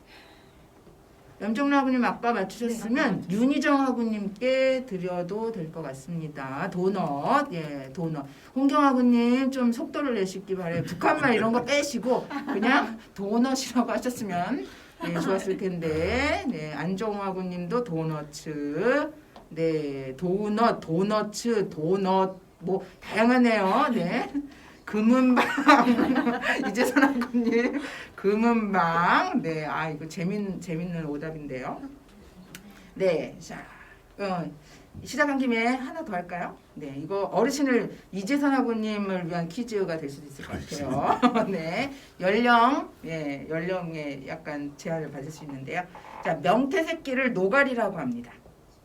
염정란 하구님 아까 맞추셨으면 네, 윤희정 하구님께 드려도 될 것 같습니다. 도넛. 예, 도넛. 홍경 하구님 좀 속도를 내시기 바래요. 북한말 이런 거 빼시고 그냥 도넛이라고 하셨으면 네, 좋았을 텐데. 네, 안정호 하구님도 도너츠. 네, 도너츠, 도넛 뭐 다양하네요. 네. 금은방 이재선 하구님 금은방. 네, 이거 재밌는 오답인데요. 네, 자 시작한 김에 하나 더 할까요? 네, 이거 어르신을 이재선 하구님을 위한 퀴즈가 될 수도 있을 것 같아요. 네, 연령에 약간 제한을 받을 수 있는데요. 자, 명태 새끼를 노가리라고 합니다.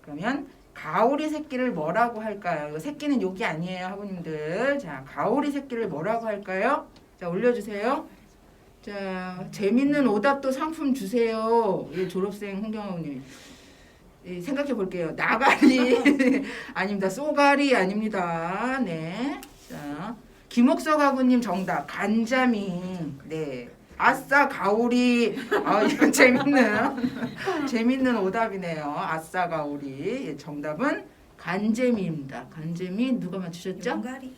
그러면 가오리 새끼를 뭐라고 할까요? 이거 새끼는 욕이 아니에요, 하부님들. 자, 가오리 새끼를 뭐라고 할까요? 자, 올려주세요. 자, 재밌는 오답도 상품 주세요. 예, 졸업생 홍경호님. 예, 생각해 볼게요. 나가리 아닙니다. 쏘가리 아닙니다. 네. 자, 김옥석 아구님 정답. 간자미. 네. 아싸 가오리. 이건 재밌는 오답이네요. 아싸 가오리. 예, 정답은 간재미입니다. 간재미 누가 맞추셨죠? 용가리.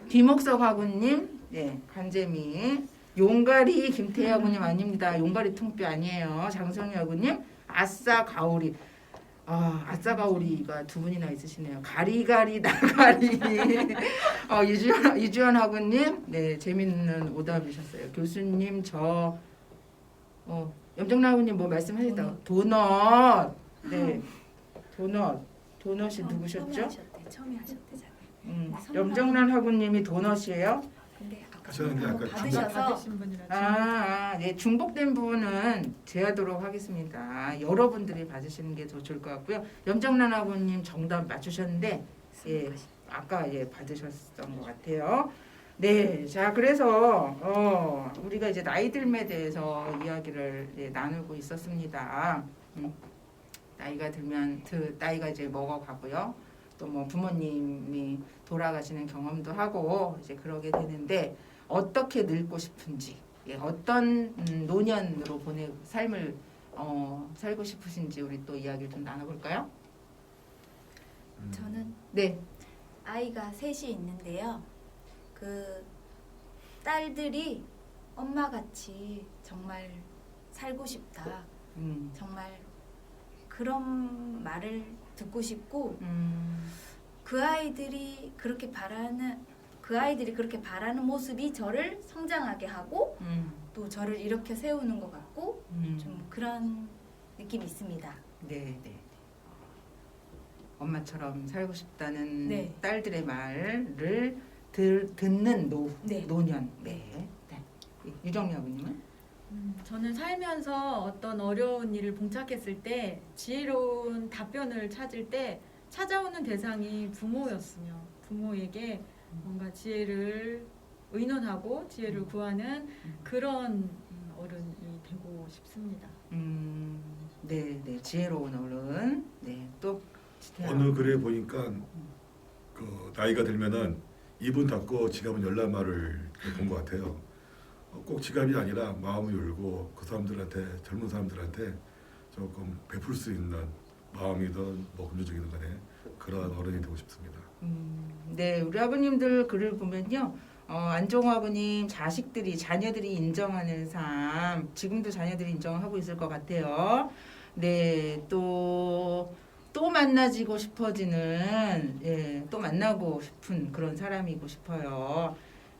김옥석 아구님. 네, 간재미. 용가리 김태희 아구님 아닙니다. 용가리 통뼈 아니에요. 장성희 아구님. 아싸 가오리. 아싸 가오리가 두 분이나 있으시네요. 가리가리 나가리. 이주연 아구님. 네, 재밌는 오답이셨어요. 교수님 염정란 아구님 뭐 말씀하셨다. 도넛. 네, 도넛이 누구셨죠? 처음에 하셨대잖아요. 염정란 학우님이 도넛이에요? 근데 아까 저는 이제 아까 받으셔서 받으신 분이라 네, 중복된 부분은 제하도록 하겠습니다. 여러분들이 받으시는 게 더 좋을 것 같고요. 염정란 학우님 정답 맞추셨는데, 예, 아까 받으셨던 것 같아요. 네, 자 그래서 우리가 이제 나이 들에 대해서 이야기를 나누고 있었습니다. 나이가 들면 나이가 이제 먹어가고요. 또 뭐 부모님이 돌아가시는 경험도 하고 이제 그러게 되는데 어떻게 늙고 싶은지, 어떤 노년으로 삶을 살고 싶으신지 우리 또 이야기를 좀 나눠볼까요? 저는 네, 아이가 셋이 있는데요. 그 딸들이 엄마같이 정말 살고 싶다. 정말 그런 말을 듣고 싶고 그 아이들이 그렇게 바라는 모습이 저를 성장하게 하고 또 저를 이렇게 세우는 것 같고 좀 그런 느낌이 있습니다. 네. 엄마처럼 살고 싶다는 네. 딸들의 말을 듣는 노년. 네. 유정미 아버님은? 저는 살면서 어떤 어려운 일을 봉착했을 때 지혜로운 답변을 찾을 때 찾아오는 대상이 부모였으며 부모에게 뭔가 지혜를 의논하고 지혜를 구하는 그런 어른이 되고 싶습니다. 네, 지혜로운 어른. 네, 또 어느 글에 보니까 그 나이가 들면은 입은 닫고 지갑은 열란 말을 본 것 같아요. 꼭 지갑이 아니라 마음을 열고 그 사람들한테, 젊은 사람들한테 조금 베풀 수 있는 마음이든 뭐 금전적이든 간에 그러한 어른이 되고 싶습니다. 네, 우리 아버님들 글을 보면요. 안종호 아버님 자녀들이 인정하는 삶, 지금도 자녀들이 인정하고 있을 것 같아요. 네, 또 만나지고 싶어지는, 또 만나고 싶은 그런 사람이고 싶어요.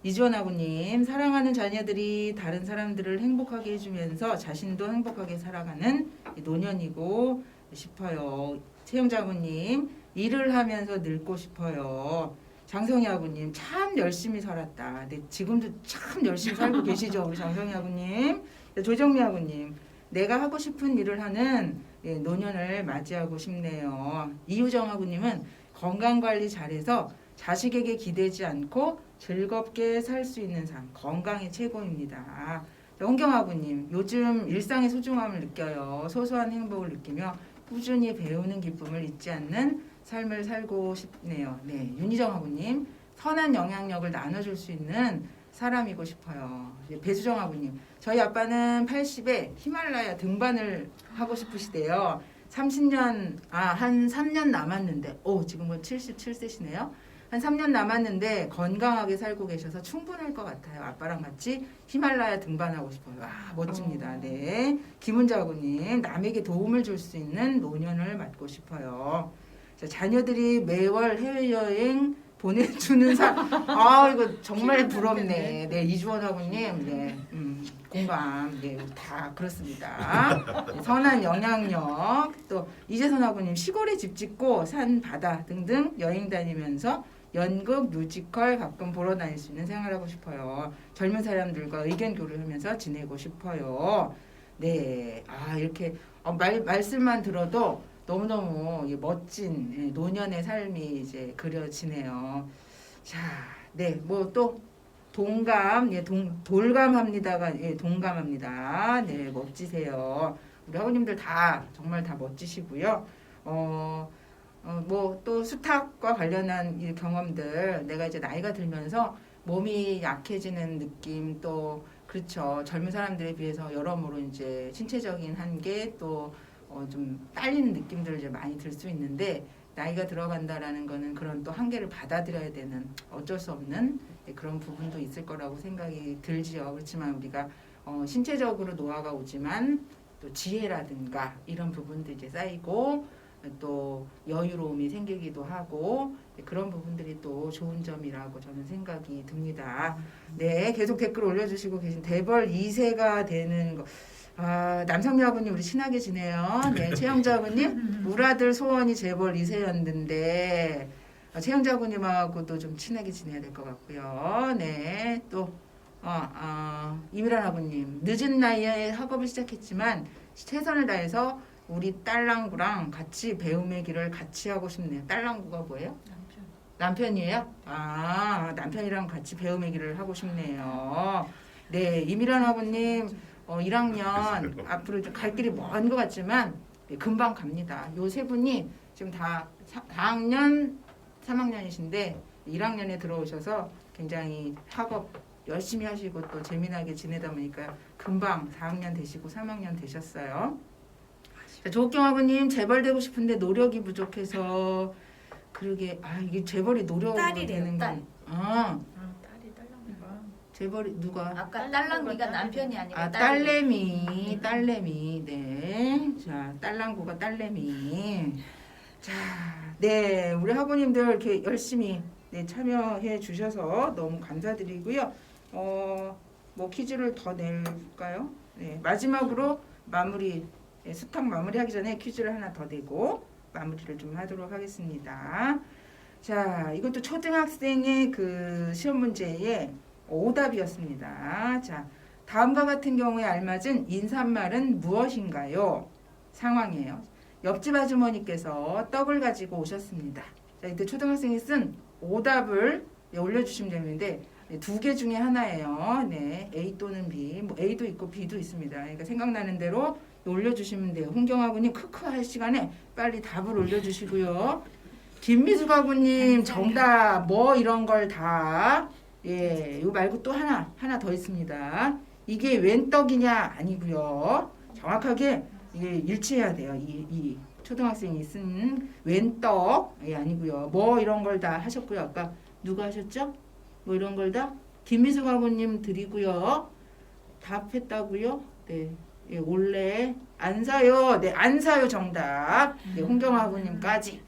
이주원 아버님, 사랑하는 자녀들이 다른 사람들을 행복하게 해주면서 자신도 행복하게 살아가는 노년이고 싶어요. 최영자 아버님, 일을 하면서 늙고 싶어요. 장성희 아버님, 참 열심히 살았다. 네, 지금도 참 열심히 살고 계시죠, 우리 장성희 아버님. 조정미 아버님, 내가 하고 싶은 일을 하는 노년을 맞이하고 싶네요. 이유정 아버님은 건강관리 잘해서 자식에게 기대지 않고 즐겁게 살 수 있는 삶, 건강이 최고입니다. 홍경 아버님, 요즘 일상의 소중함을 느껴요. 소소한 행복을 느끼며 꾸준히 배우는 기쁨을 잊지 않는 삶을 살고 싶네요. 네, 윤희정 아버님, 선한 영향력을 나눠줄 수 있는 사람이고 싶어요. 배수정 아버님, 저희 아빠는 80에 히말라야 등반을 하고 싶으시대요. 한 3년 남았는데, 지금은 77세시네요. 한 3년 남았는데 건강하게 살고 계셔서 충분할 것 같아요. 아빠랑 같이 히말라야 등반하고 싶어요. 멋집니다. 네. 김은자 아버님, 남에게 도움을 줄 수 있는 노년을 맞고 싶어요. 자, 자녀들이 매월 해외여행 보내주는 이거 정말 부럽네. 네, 이주원 아버님, 네, 공감, 네, 다 그렇습니다. 네, 선한 영향력, 또 이재선 아버님, 시골에 집 짓고 산, 바다 등등 여행 다니면서 연극, 뮤지컬 가끔 보러 다닐 수 있는 생활하고 싶어요. 젊은 사람들과 의견 교류하면서 지내고 싶어요. 네, 이렇게 말씀만 들어도 너무너무 멋진 노년의 삶이 이제 그려지네요. 자, 네, 뭐 또 동감, 돌감합니다가 동감합니다. 네, 멋지세요. 우리 아버님들 정말 다 멋지시고요. 뭐 또 수탉과 관련한 이 경험들, 내가 이제 나이가 들면서 몸이 약해지는 느낌, 또 그렇죠. 젊은 사람들에 비해서 여러모로 이제 신체적인 한계 또 좀 딸리는 느낌들을 이제 많이 들 수 있는데 나이가 들어간다라는 거는 그런 또 한계를 받아들여야 되는 어쩔 수 없는 그런 부분도 있을 거라고 생각이 들지요. 그렇지만 우리가 신체적으로 노화가 오지만 또 지혜라든가 이런 부분도 이제 쌓이고 또 여유로움이 생기기도 하고 그런 부분들이 또 좋은 점이라고 저는 생각이 듭니다. 네, 계속 댓글 올려주시고 계신 대벌 2세가 되는 거. 남성미 아버님 우리 친하게 지내요. 네, 최영자 아버님 우리 아들 소원이 재벌 2세였는데 최영자 아버님하고도 좀 친하게 지내야 될 것 같고요. 네, 또 이미란 아버님 늦은 나이에 학업을 시작했지만 최선을 다해서 우리 딸랑구랑 같이 배움의 길을 같이 하고 싶네요. 딸랑구가 뭐예요? 남편이에요? 남편이랑 같이 배움의 길을 하고 싶네요. 네, 이미란 아버님 1학년 앞으로 좀 갈 길이 먼 것 같지만 금방 갑니다. 요 세 분이 지금 다 4학년, 3학년이신데 1학년에 들어오셔서 굉장히 학업 열심히 하시고 또 재미나게 지내다 보니까 금방 4학년 되시고 3학년 되셨어요. 조옥경 아버님 재벌 되고 싶은데 노력이 부족해서 그러게 이게 재벌이 노력으로 딸이래요, 되는 딸. 건 딸이 딸랑이가. 재벌이 누가 아까 딸랑이가 남편이 아니라 딸내미 네. 자 딸랑구가 딸내미. 자, 네 우리 학우님들 이렇게 열심히 참여해 주셔서 너무 감사드리고요. 뭐 퀴즈를 더 낼까요? 네, 마지막으로 수탁 마무리하기 전에 퀴즈를 하나 더 내고 마무리를 좀 하도록 하겠습니다. 자, 이것도 초등학생의 그 시험 문제의 오답이었습니다. 자, 다음과 같은 경우에 알맞은 인사말은 무엇인가요? 상황이에요. 옆집 아주머니께서 떡을 가지고 오셨습니다. 자, 이때 초등학생이 쓴 오답을 올려주시면 되는데 2개 중에 하나예요. 네, A 또는 B, 뭐 A도 있고 B도 있습니다. 그러니까 생각나는 대로 올려주시면 돼요. 홍경아군님 크크 할 시간에 빨리 답을 올려주시고요. 김미숙 아군님 정답 뭐 이런 걸 다 이거 말고 또 하나 더 있습니다. 이게 웬 떡이냐 아니고요. 정확하게 이게 일치해야 돼요. 이 초등학생이 쓴 웬 떡 아니고요. 뭐 이런 걸 다 하셨고요. 아까 누가 하셨죠? 뭐 이런 걸 다 김미숙 아버님 드리고요. 답했다고요? 네. 원래 안 사요. 네, 안 사요 정답. 네, 홍경 아버님까지.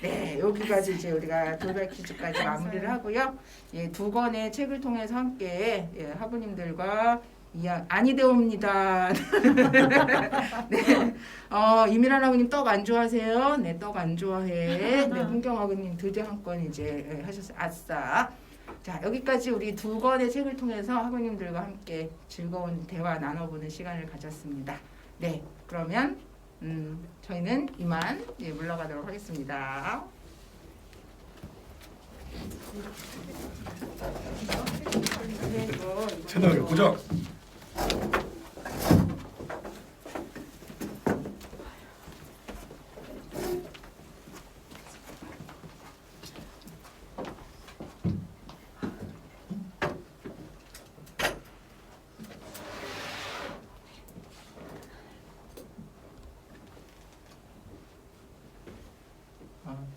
네, 여기까지 이제 우리가 돌발 퀴즈까지 마무리를 하고요. 예, 2권의 책을 통해서 함께 학우님들과 아니되옵니다. 네, 이미란 아버님 떡 안 좋아하세요? 네, 떡 안 좋아해. 네, 홍경 아버님 드디어 한 건 이제 하셨어요. 아싸. 자, 여기까지 우리 2권의 책을 통해서 학우님들과 함께 즐거운 대화 나눠보는 시간을 가졌습니다. 네, 그러면 저희는 이만 물러가도록 하겠습니다. 채널 고정.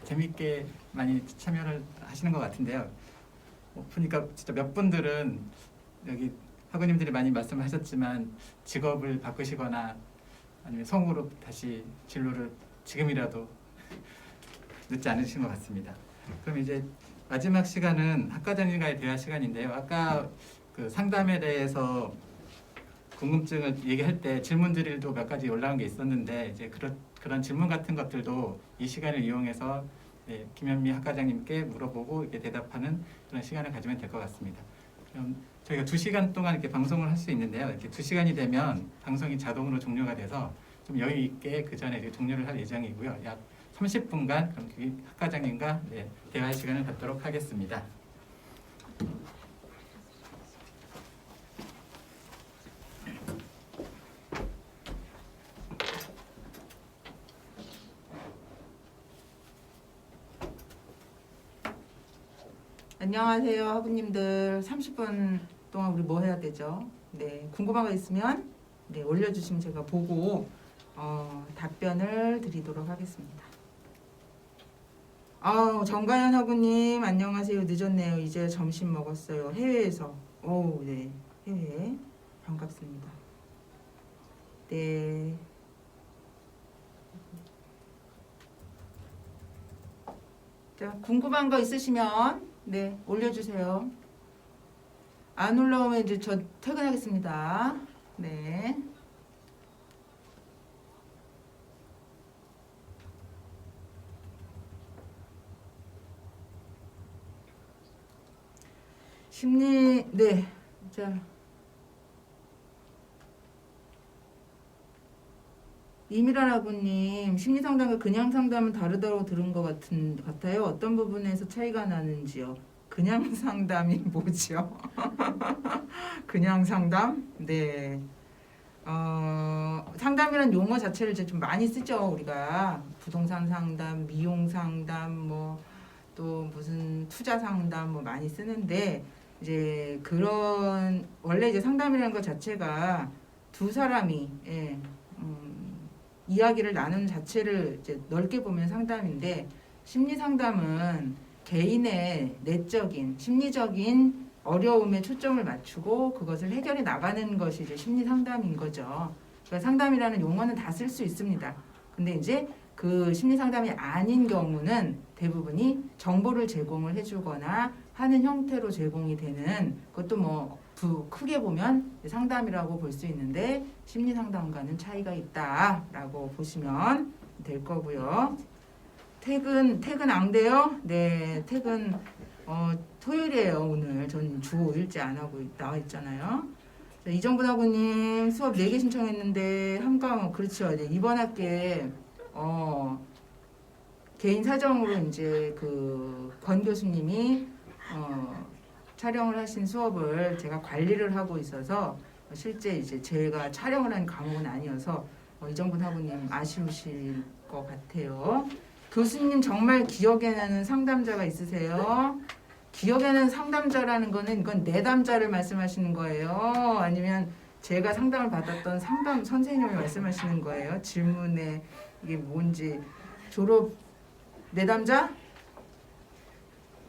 재밌게 많이 참여를 하시는 것 같은데요. 보니까 진짜 몇 분들은 여기 학우님들이 많이 말씀을 하셨지만 직업을 바꾸시거나 아니면 성우로 다시 진로를 지금이라도 늦지 않으신 것 같습니다. 그럼 이제 마지막 시간은 학과장님과의 대화 시간인데요. 아까 그 상담에 대해서 궁금증을 얘기할 때 질문들도 몇 가지 올라온 게 있었는데 이제 그런 질문 같은 것들도 이 시간을 이용해서 김현미 학과장님께 물어보고 이렇게 대답하는 그런 시간을 가지면 될 것 같습니다. 그럼 저희가 2시간 동안 이렇게 방송을 할 수 있는데요. 이렇게 2시간이 되면 방송이 자동으로 종료가 돼서 좀 여유 있게 그 전에 종료를 할 예정이고요. 약 30분간 그럼 학과장님과 대화의 시간을 갖도록 하겠습니다. 안녕하세요, 학우님들. 30분 동안 우리 뭐 해야 되죠? 네, 궁금한 거 있으면 올려주시면 제가 보고 답변을 드리도록 하겠습니다. 정가연 하구님 안녕하세요. 늦었네요. 이제 점심 먹었어요. 해외에서. 네. 해외. 반갑습니다. 네. 자, 궁금한 거 있으시면 네, 올려주세요. 안 올라오면 이제 저 퇴근하겠습니다. 네. 심리, 네. 자. 이미라라고님, 심리상담과 그냥 상담은 다르다고 들은 것 같아요. 어떤 부분에서 차이가 나는지요? 그냥 상담이 뭐죠? 그냥 상담? 네. 상담이라는 용어 자체를 이제 좀 많이 쓰죠. 우리가 부동산 상담, 미용 상담, 뭐 또 무슨 투자 상담 뭐 많이 쓰는데 이제 그런 원래 이제 상담이라는 것 자체가 두 사람이 이야기를 나누는 자체를 이제 넓게 보면 상담인데 심리 상담은 개인의 내적인 심리적인 어려움에 초점을 맞추고 그것을 해결해 나가는 것이 이제 심리 상담인 거죠. 그러니까 상담이라는 용어는 다 쓸 수 있습니다. 근데 이제 그 심리 상담이 아닌 경우는 대부분이 정보를 제공을 해주거나 하는 형태로 제공이 되는 그것도 뭐 크게 보면 상담이라고 볼 수 있는데 심리 상담과는 차이가 있다라고 보시면 될 거고요. 퇴근 안 돼요? 네, 퇴근 토요일이에요. 오늘 전 주 5일째 안 하고 나와 있잖아요. 이정분 학우님 수업 4개 신청했는데 한 과목 그렇죠. 네, 이번 학기에 개인 사정으로 이제 그 권 교수님이 촬영을 하신 수업을 제가 관리를 하고 있어서 실제 이제 제가 촬영을 한 과목은 아니어서 이정분 학우님 아쉬우실 것 같아요. 교수님 정말 기억에 나는 상담자가 있으세요? 기억에 나는 상담자라는 거는 이건 내담자를 말씀하시는 거예요? 아니면 제가 상담을 받았던 상담 선생님을 말씀하시는 거예요? 질문에 이게 뭔지 졸업 내담자?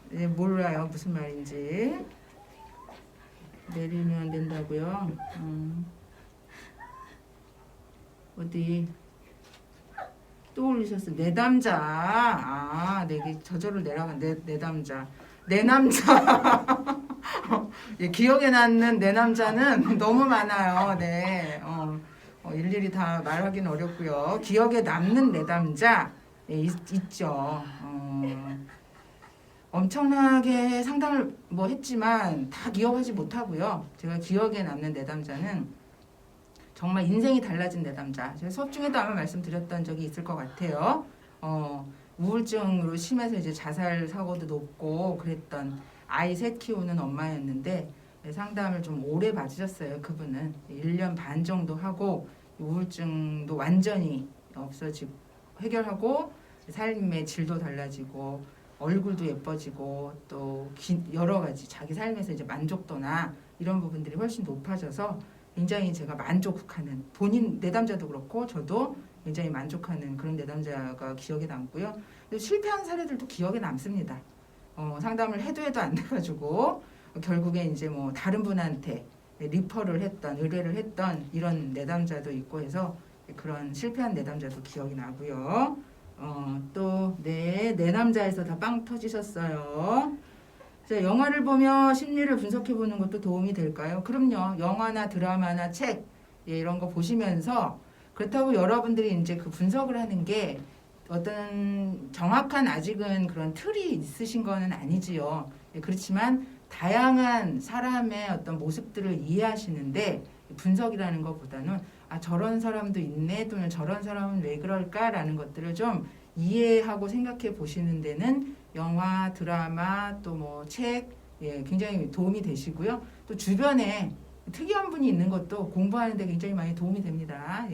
네, 몰라요 무슨 말인지. 내리면 안 된다고요? 어디 또 올리셨어요. 내담자. 네, 저절로 내려간 내담자. 내 남자. 예, 기억에 남는 내 남자는 너무 많아요. 네. 일일이 다 말하기는 어렵고요. 기억에 남는 내 남자 있죠. 엄청나게 상담을 뭐 했지만 다 기억하지 못하고요. 제가 기억에 남는 내 남자는 정말 인생이 달라진 내 남자. 제가 수업 중에도 아마 말씀드렸던 적이 있을 것 같아요. 우울증으로 심해서 이제 자살 사고도 높고 그랬던 아이 셋 키우는 엄마였는데 상담을 좀 오래 받으셨어요. 그분은 1년 반 정도 하고 우울증도 완전히 없어지고 해결하고 삶의 질도 달라지고 얼굴도 예뻐지고 또 여러 가지 자기 삶에서 이제 만족도나 이런 부분들이 훨씬 높아져서 굉장히 제가 만족하는 본인 내담자도 그렇고 저도 굉장히 만족하는 그런 내담자가 기억에 남고요. 실패한 사례들도 기억에 남습니다. 상담을 해도 안 돼가지고 결국에 이제 뭐 다른 분한테 리퍼를 했던 의뢰를 했던 이런 내담자도 있고 해서 그런 실패한 내담자도 기억이 나고요. 또 내남자에서 다 빵 터지셨어요. 자, 영화를 보며 심리를 분석해 보는 것도 도움이 될까요? 그럼요. 영화나 드라마나 책 이런 거 보시면서 그렇다고 여러분들이 이제 그 분석을 하는 게 어떤 정확한 아직은 그런 틀이 있으신 거는 아니지요. 그렇지만 다양한 사람의 어떤 모습들을 이해하시는데 분석이라는 것보다는 저런 사람도 있네 또는 저런 사람은 왜 그럴까라는 것들을 좀 이해하고 생각해 보시는 데는 영화, 드라마 또 뭐 책 굉장히 도움이 되시고요. 또 주변에 특이한 분이 있는 것도 공부하는 데 굉장히 많이 도움이 됩니다.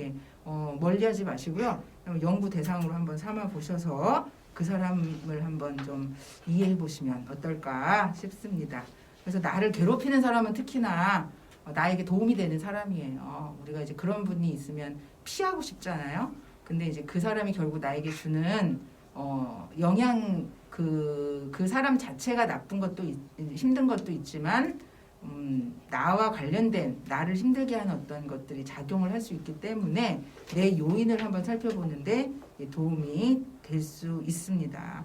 멀리하지 마시고요. 연구 대상으로 한번 삼아 보셔서 그 사람을 한번 좀 이해해 보시면 어떨까 싶습니다. 그래서 나를 괴롭히는 사람은 특히나 나에게 도움이 되는 사람이에요. 우리가 이제 그런 분이 있으면 피하고 싶잖아요. 근데 이제 그 사람이 결국 나에게 주는 그 사람 자체가 나쁜 것도 힘든 것도 있지만 나와 관련된 나를 힘들게 하는 어떤 것들이 작용을 할 수 있기 때문에 내 요인을 한번 살펴보는데 도움이 될 수 있습니다.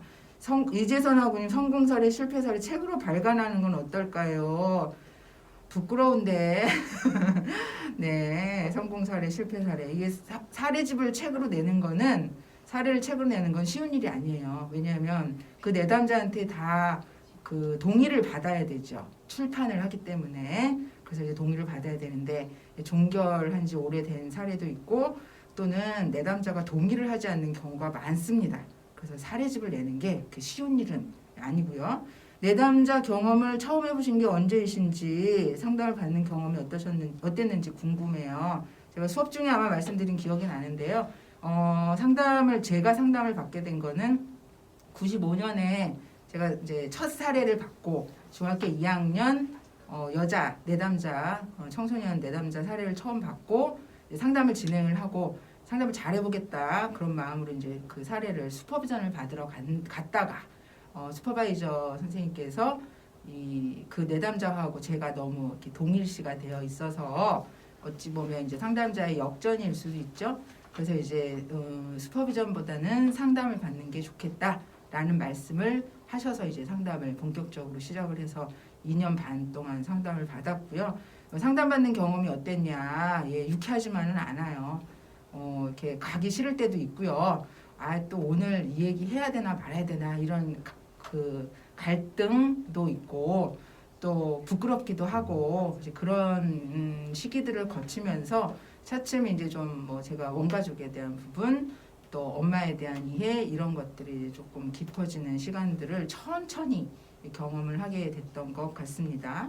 이재선 하고님 성공 사례 실패 사례 책으로 발간하는 건 어떨까요? 부끄러운데 네 성공 사례 실패 사례 이게 사례집을 책으로 내는 거는 사례를 책으로 내는 건 쉬운 일이 아니에요. 왜냐하면 그 내담자한테 다 그 동의를 받아야 되죠. 출판을 하기 때문에 그래서 이제 동의를 받아야 되는데 종결한 지 오래된 사례도 있고 또는 내담자가 동의를 하지 않는 경우가 많습니다. 그래서 사례집을 내는 게 쉬운 일은 아니고요. 내담자 경험을 처음 해보신 게 언제이신지 상담을 받는 경험이 어땠는지 궁금해요. 제가 수업 중에 아마 말씀드린 기억이 나는데요. 제가 상담을 받게 된 거는 95년에 제가 이제 첫 사례를 받고 중학교 2학년 여자 내담자 청소년 내담자 사례를 처음 받고 상담을 진행을 하고 상담을 잘해보겠다 그런 마음으로 이제 그 사례를 슈퍼비전을 받으러 갔다가 슈퍼바이저 선생님께서 그 내담자하고 제가 너무 이렇게 동일시가 되어 있어서 어찌 보면 이제 상담자의 역전일 수도 있죠. 그래서 이제 슈퍼비전보다는 상담을 받는 게 좋겠다라는 말씀을 하셔서 이제 상담을 본격적으로 시작을 해서 2년 반 동안 상담을 받았고요. 상담받는 경험이 어땠냐? 유쾌하지만은 않아요. 이렇게 가기 싫을 때도 있고요. 또 오늘 이 얘기 해야 되나 말아야 되나 이런 그 갈등도 있고 또 부끄럽기도 하고 이제 그런 시기들을 거치면서 차츰 이제 좀 뭐 제가 원가족에 대한 부분 또 엄마에 대한 이해 이런 것들이 조금 깊어지는 시간들을 천천히 경험을 하게 됐던 것 같습니다.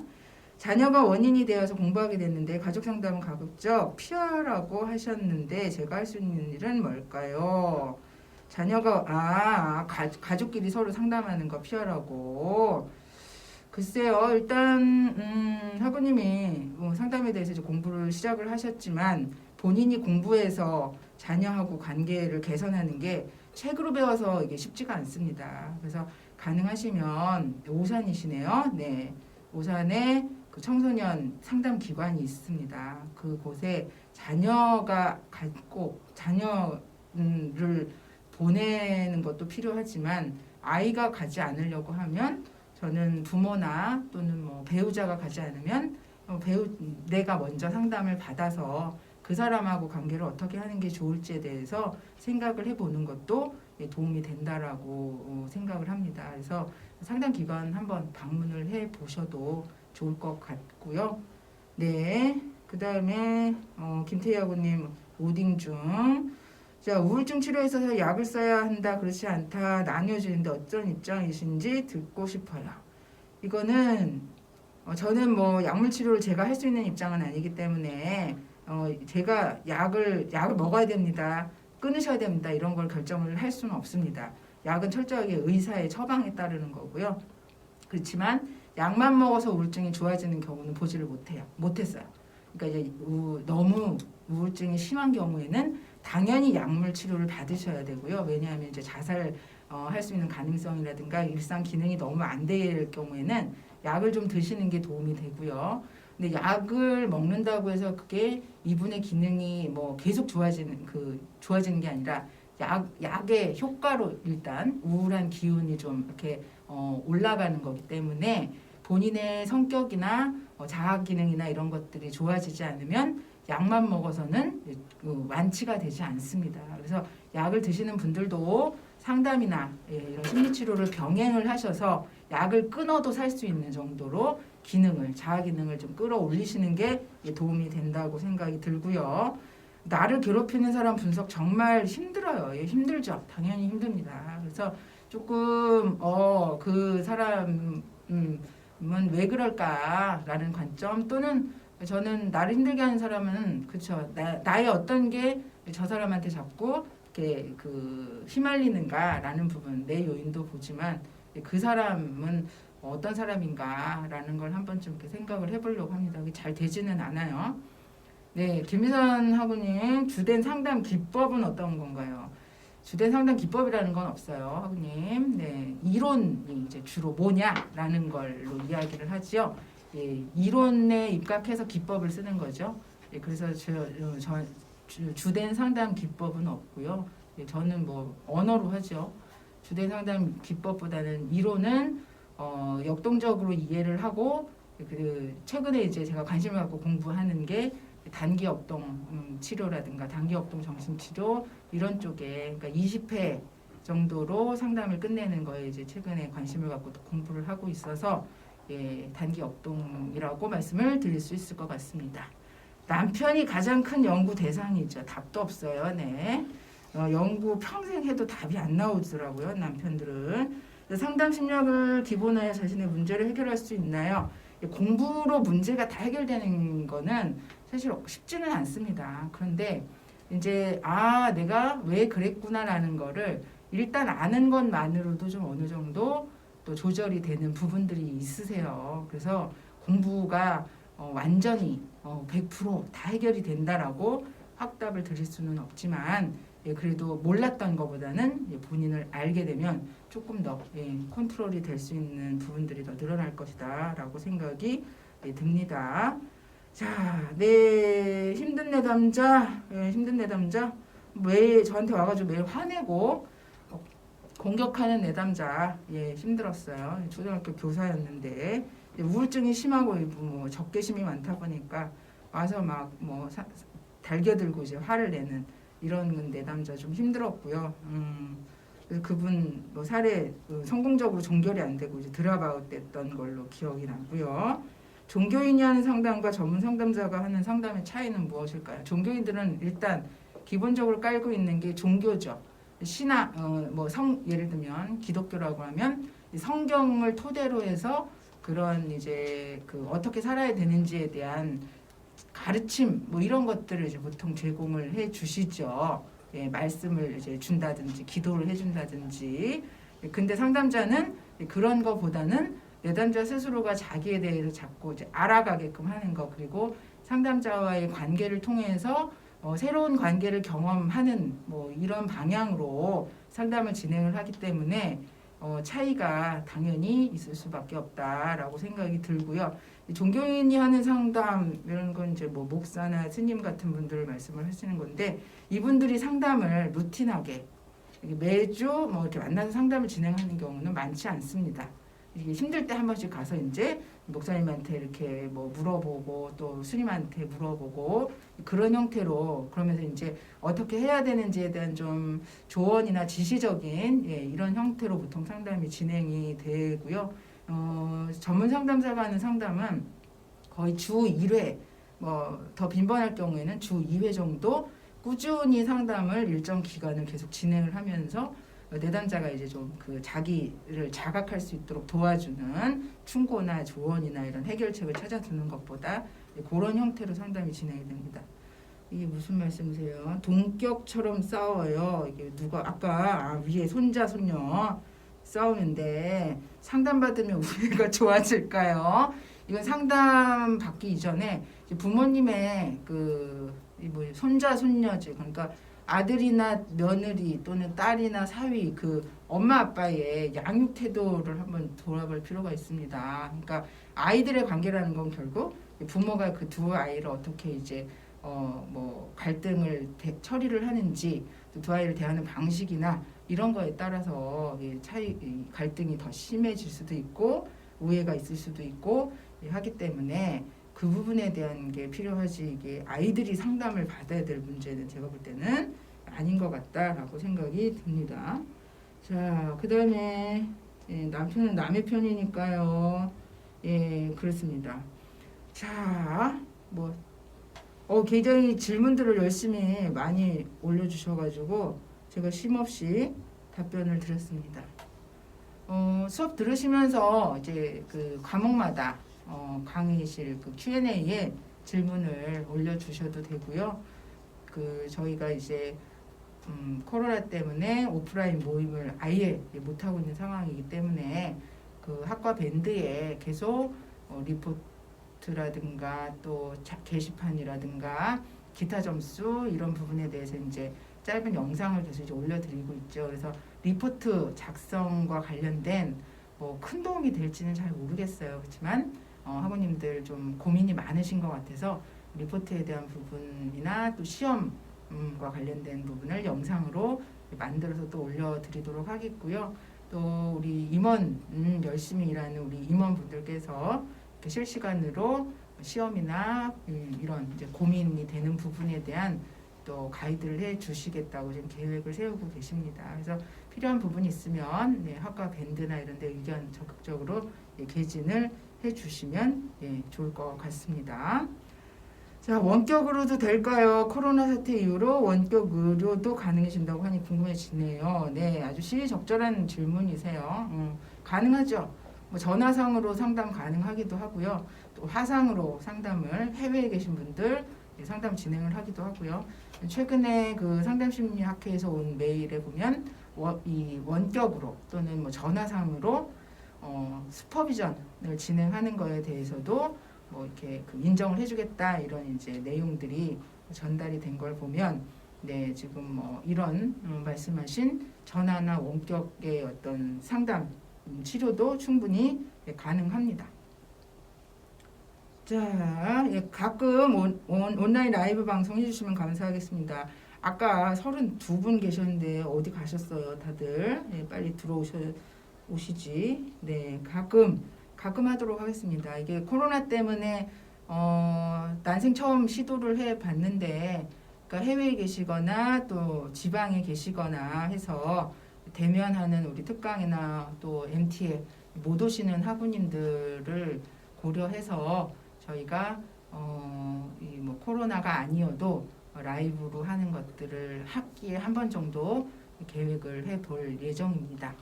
자녀가 원인이 되어서 공부하게 됐는데 가족 상담은 가급적 피하라고 하셨는데 제가 할 수 있는 일은 뭘까요? 자녀가 가족끼리 서로 상담하는 거 피하라고. 글쎄요. 일단 학우님이 상담에 대해서 이제 공부를 시작을 하셨지만 본인이 공부해서 자녀하고 관계를 개선하는 게 책으로 배워서 이게 쉽지가 않습니다. 그래서 가능하시면 오산이시네요. 네, 오산에 그 청소년 상담 기관이 있습니다. 그곳에 자녀가 갖고 자녀를 보내는 것도 필요하지만 아이가 가지 않으려고 하면 저는 부모나 또는 뭐 배우자가 가지 않으면 내가 먼저 상담을 받아서 그 사람하고 관계를 어떻게 하는 게 좋을지에 대해서 생각을 해보는 것도 도움이 된다라고 생각을 합니다. 그래서 상담기관 한번 방문을 해 보셔도 좋을 것 같고요. 네, 그 다음에 김태희아고님 오딩 중. 자, 우울증 치료에 있어서 약을 써야 한다, 그렇지 않다 나뉘어지는데 어떤 입장이신지 듣고 싶어요. 이거는 저는 뭐 약물 치료를 제가 할 수 있는 입장은 아니기 때문에 제가 약을 먹어야 됩니다, 끊으셔야 됩니다 이런 걸 결정을 할 수는 없습니다. 약은 철저하게 의사의 처방에 따르는 거고요. 그렇지만 약만 먹어서 우울증이 좋아지는 경우는 보지를 못했어요. 그러니까 이제 너무 우울증이 심한 경우에는 당연히 약물 치료를 받으셔야 되고요. 왜냐하면 이제 자살 할 수 있는 가능성이라든가 일상 기능이 너무 안 될 경우에는 약을 좀 드시는 게 도움이 되고요. 근데 약을 먹는다고 해서 그게 이분의 기능이 뭐 계속 좋아지는 게 아니라 약의 효과로 일단 우울한 기운이 좀 이렇게 올라가는 거기 때문에 본인의 성격이나 자아 기능이나 이런 것들이 좋아지지 않으면 약만 먹어서는 완치가 되지 않습니다. 그래서 약을 드시는 분들도 상담이나 이런 심리치료를 병행을 하셔서 약을 끊어도 살 수 있는 정도로 자아 기능을 좀 끌어올리시는 게 도움이 된다고 생각이 들고요. 나를 괴롭히는 사람 분석 정말 힘들어요. 힘들죠. 당연히 힘듭니다. 그래서 조금 그 사람은 왜 그럴까라는 관점 또는 저는 나를 힘들게 하는 사람은 그렇죠. 나의 어떤 게 저 사람한테 자꾸 이렇게 휘말리는가라는 부분 내 요인도 보지만 그 사람은 어떤 사람인가라는 걸 한번 좀 이렇게 생각을 해보려고 합니다. 그게 잘 되지는 않아요. 네, 김미선 학우님 주된 상담 기법은 어떤 건가요? 주된 상담 기법이라는 건 없어요, 하구님. 네, 이론이 이제 주로 뭐냐라는 걸로 이야기를 하죠. 예, 이론에 입각해서 기법을 쓰는 거죠. 예, 그래서 주된 상담 기법은 없고요. 예, 저는 뭐 언어로 하죠. 주된 상담 기법보다는 이론은 역동적으로 이해를 하고 그 최근에 이제 제가 관심을 갖고 공부하는 게 단기 역동 치료라든가 단기 역동 정신치료 이런 쪽에 그러니까 20회 정도로 상담을 끝내는 거에 이제 최근에 관심을 갖고 또 공부를 하고 있어서 예, 단기 역동이라고 말씀을 드릴 수 있을 것 같습니다. 남편이 가장 큰 연구 대상이죠. 답도 없어요. 네. 연구 평생 해도 답이 안 나오더라고요. 남편들은. 상담 심리학을 기본으로 해 자신의 문제를 해결할 수 있나요? 공부로 문제가 다 해결되는 거는 사실 쉽지는 않습니다. 그런데 이제 내가 왜 그랬구나라는 거를 일단 아는 것만으로도 좀 어느 정도 또 조절이 되는 부분들이 있으세요. 그래서 공부가 완전히 100%다 해결이 된다라고 확답을 드릴 수는 없지만 그래도 몰랐던 것보다는 본인을 알게 되면 조금 더 컨트롤이 될 수 있는 부분들이 더 늘어날 것이다 라고 생각이 듭니다. 자, 네, 힘든 내담자, 힘든 내담자 매일 저한테 와가지고 매일 화내고 공격하는 내담자, 힘들었어요. 초등학교 교사였는데 우울증이 심하고 뭐 적개심이 많다 보니까 와서 막 뭐 달겨들고 이제 화를 내는 이런 내담자 좀 힘들었고요. 그래서 그분 뭐 사례 성공적으로 종결이 안 되고 이제 드랍아웃 됐던 걸로 기억이 나고요. 종교인이 하는 상담과 전문 상담자가 하는 상담의 차이는 무엇일까요? 종교인들은 일단 기본적으로 깔고 있는 게 종교죠. 신앙, 예를 들면 기독교라고 하면 성경을 토대로 해서 그런 이제 그 어떻게 살아야 되는지에 대한 가르침 뭐 이런 것들을 이제 보통 제공을 해 주시죠. 말씀을 이제 준다든지 기도를 해 준다든지. 근데 상담자는 그런 거보다는 내담자 스스로가 자기에 대해서 자꾸 이제 알아가게끔 하는 거, 그리고 상담자와의 관계를 통해서 새로운 관계를 경험하는 뭐 이런 방향으로 상담을 진행을 하기 때문에 차이가 당연히 있을 수밖에 없다라고 생각이 들고요. 종교인이 하는 상담 이런 건 이제 뭐 목사나 스님 같은 분들 말씀을 하시는 건데, 이분들이 상담을 루틴하게 매주 뭐 이렇게 만나서 상담을 진행하는 경우는 많지 않습니다. 이게 힘들 때 한 번씩 가서 이제 목사님한테 이렇게 뭐 물어보고 또 스님한테 물어보고 그런 형태로, 그러면서 이제 어떻게 해야 되는지에 대한 좀 조언이나 지시적인 이런 형태로 보통 상담이 진행이 되고요. 전문 상담사가 하는 상담은 거의 주 1회, 뭐 더 빈번할 경우에는 주 2회 정도 꾸준히 상담을 일정 기간을 계속 진행을 하면서 내담자가 이제 좀 그 자기를 자각할 수 있도록 도와주는 충고나 조언이나 이런 해결책을 찾아주는 것보다 그런 형태로 상담이 진행이 됩니다. 이게 무슨 말씀이세요? 동격처럼 싸워요. 이게 누가 아까 위에 손자 손녀 싸우는데 상담받으면 우리가 좋아질까요? 이건 상담 받기 이전에 부모님의 뭐 손자 손녀지, 그러니까 아들이나 며느리 또는 딸이나 사위, 그 엄마 아빠의 양육 태도를 한번 돌아볼 필요가 있습니다. 그러니까 아이들의 관계라는 건 결국 부모가 그 두 아이를 어떻게 이제 뭐 갈등을 처리를 하는지, 두 아이를 대하는 방식이나 이런 거에 따라서 갈등이 더 심해질 수도 있고 오해가 있을 수도 있고 하기 때문에 그 부분에 대한 게 필요하지, 이게 아이들이 상담을 받아야 될 문제는 제가 볼 때는 아닌 것 같다라고 생각이 듭니다. 자, 그 다음에 남편은 남의 편이니까요. 그렇습니다. 자, 뭐 굉장히 질문들을 열심히 많이 올려주셔가지고 제가 쉼없이 답변을 드렸습니다. 수업 들으시면서 이제 그 과목마다 강의실 그 Q&A에 질문을 올려주셔도 되고요. 저희가 이제 코로나 때문에 오프라인 모임을 아예 못하고 있는 상황이기 때문에 그 학과 밴드에 계속 리포트라든가 또 게시판이라든가 기타 점수 이런 부분에 대해서 이제 짧은 영상을 계속 이제 올려드리고 있죠. 그래서 리포트 작성과 관련된 뭐 큰 도움이 될지는 잘 모르겠어요. 그렇지만 학우님들 좀 고민이 많으신 것 같아서 리포트에 대한 부분이나 또 시험과 관련된 부분을 영상으로 만들어서 또 올려드리도록 하겠고요. 또 우리 임원 열심히 일하는 우리 임원분들께서 이렇게 실시간으로 시험이나 이런 이제 고민이 되는 부분에 대한 또 가이드를 해 주시겠다고 지금 계획을 세우고 계십니다. 그래서 필요한 부분이 있으면 학과 밴드나 이런 데 의견 적극적으로 개진을 해 주시면 좋을 것 같습니다. 자, 원격으로도 될까요? 코로나 사태 이후로 원격 의료도 가능해진다고 하니 궁금해지네요. 네, 아주 시의적절한 질문이세요. 가능하죠. 뭐 전화상으로 상담 가능하기도 하고요. 또 화상으로 상담을 해외에 계신 분들 상담 진행을 하기도 하고요. 최근에 그 상담심리학회에서 온 메일에 보면 이 원격으로 또는 뭐 전화상으로 슈퍼비전을 진행하는 거에 대해서도 뭐 이렇게 그 인정을 해주겠다 이런 이제 내용들이 전달이 된 걸 보면 네 지금 뭐 이런 말씀하신 전화나 원격의 어떤 상담 치료도 충분히 가능합니다. 자, 가끔 온라인 라이브 방송 해주시면 감사하겠습니다. 아까 32분 계셨는데 어디 가셨어요, 다들? 빨리 오시지. 네, 가끔 하도록 하겠습니다. 이게 코로나 때문에 난생 처음 시도를 해봤는데, 그러니까 해외에 계시거나 또 지방에 계시거나 해서 대면하는 우리 특강이나 또 MT에 못 오시는 학우님들을 고려해서 저희가 이 뭐 코로나가 아니어도 라이브로 하는 것들을 학기에 한 번 정도 계획을 해볼 예정입니다.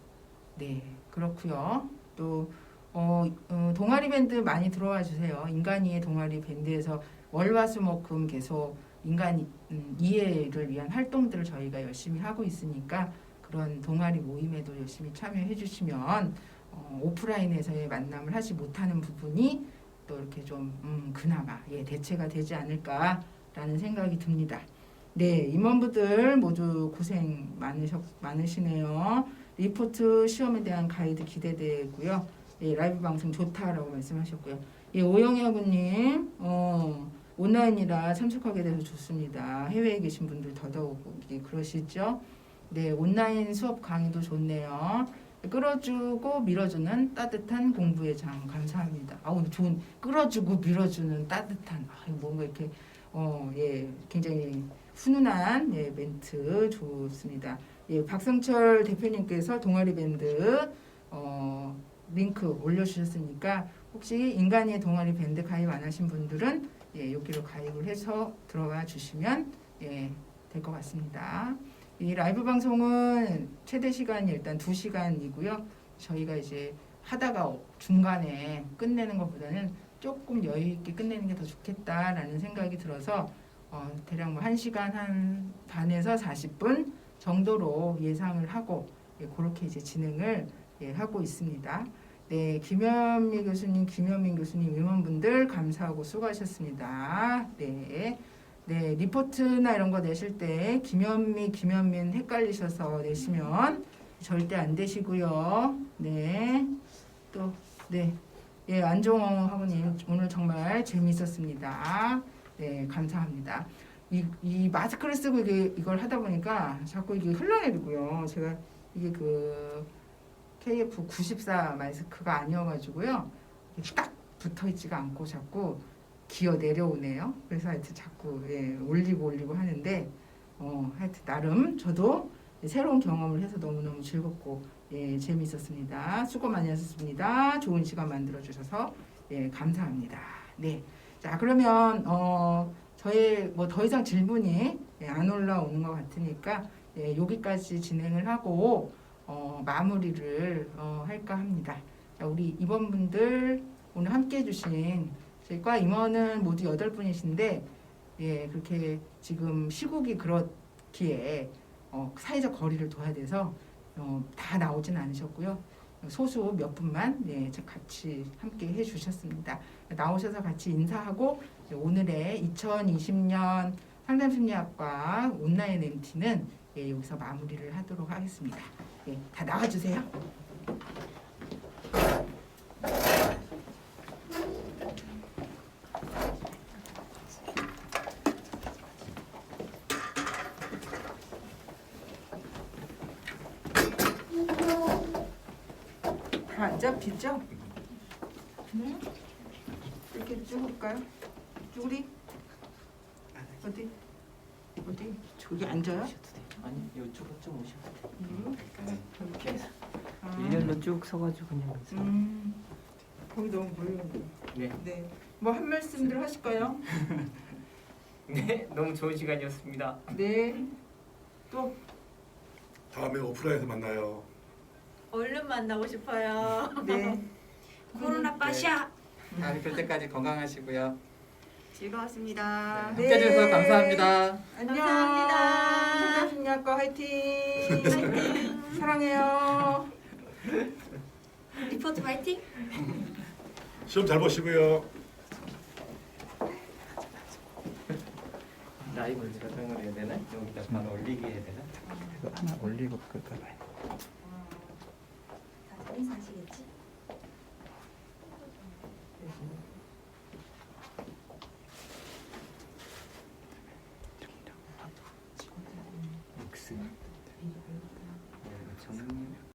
네, 그렇고요. 또 동아리 밴드 많이 들어와 주세요. 인간이의 동아리 밴드에서 월화수목금 계속 인간 이해를 위한 활동들을 저희가 열심히 하고 있으니까 그런 동아리 모임에도 열심히 참여해 주시면 오프라인에서의 만남을 하지 못하는 부분이 또 이렇게 좀 그나마 대체가 되지 않을까라는 생각이 듭니다. 네, 임원분들 모두 고생 많으시네요. 리포트 시험에 대한 가이드 기대되고요. 라이브 방송 좋다라고 말씀하셨고요. 오영희 학우님 온라인이라 참석하게 돼서 좋습니다. 해외에 계신 분들 더더욱 그러시죠. 네, 온라인 수업 강의도 좋네요. 끌어주고 밀어주는 따뜻한 공부의 장 감사합니다. 오늘 좋은 끌어주고 밀어주는 따뜻한 뭔가 이렇게 굉장히 훈훈한 멘트 좋습니다. 박성철 대표님께서 동아리 밴드 링크 올려주셨으니까 혹시 인간의 동아리 밴드 가입 안 하신 분들은 여기로 가입을 해서 들어가 주시면 될 것 같습니다. 이 라이브 방송은 최대 시간이 일단 2시간이고요. 저희가 이제 하다가 중간에 끝내는 것보다는 조금 여유 있게 끝내는 게 더 좋겠다라는 생각이 들어서 대략 뭐 1시간 한 반에서 40분 정도로 예상을 하고 그렇게 이제 진행을 하고 있습니다. 네, 김현미 교수님, 김현민 교수님, 임원분들 감사하고 수고하셨습니다. 네, 리포트나 이런 거 내실 때 김현민 헷갈리셔서 내시면 절대 안 되시고요. 네, 또 안종홍 학우님 오늘 정말 재미있었습니다. 네, 감사합니다. 이 마스크를 쓰고 이걸 하다 보니까 자꾸 이게 흘러내리고요. 제가 이게 그 KF94 마스크가 아니어가지고요. 딱 붙어있지가 않고 자꾸 기어 내려오네요. 그래서 하여튼 자꾸 올리고 하는데 하여튼 나름 저도 새로운 경험을 해서 너무너무 즐겁고 재미있었습니다. 수고 많이 하셨습니다. 좋은 시간 만들어주셔서 감사합니다. 네, 자 그러면 저의 뭐 더 이상 질문이 안 올라오는 것 같으니까 여기까지 진행을 하고 마무리를 할까 합니다. 자, 우리 임원분들 오늘 함께 해주신 저희 과 임원은 모두 8분이신데 그렇게 지금 시국이 그렇기에 사회적 거리를 둬야 돼서 다 나오진 않으셨고요. 소수 몇 분만 같이 함께 해주셨습니다. 나오셔서 같이 인사하고 오늘의 2020년 상담심리학과 온라인 MT는 예, 여기서 마무리를 하도록 하겠습니다. 예, 다 나와주세요. 다 안 잡히죠? 네. 이렇게 쭉 올까요? 쭈그리? 어디? 어디? 저기 앉아요? 아니 이쪽으로 좀 오셔도 돼요. 이렇게? 이렇게 아, 일렬로 쭉 서가지고 그냥 서로. 거기 너무 몰리는데. 네. 네. 뭐 한 말씀들 하실까요? 네, 너무 좋은 시간이었습니다. 네. 또 다음에 오프라인에서 만나요. 얼른 만나고 싶어요. 네. 코로나 빠샤. 다음에 뵐 때까지 건강하시고요. 즐거웠습니다. 네. 함께 해주셔서 감사합니다. 안녕. 감사합니다. 상담심리학과 화이팅. 사랑해요. 리포트 파이팅. 시험 잘 보시고요. 라이브를 저장을 해야 되나? 여기다 바로 올리게 해야 되나? 이거 하나 올리고 끌까 봐요. 다들 인사하시겠지? X. 정리.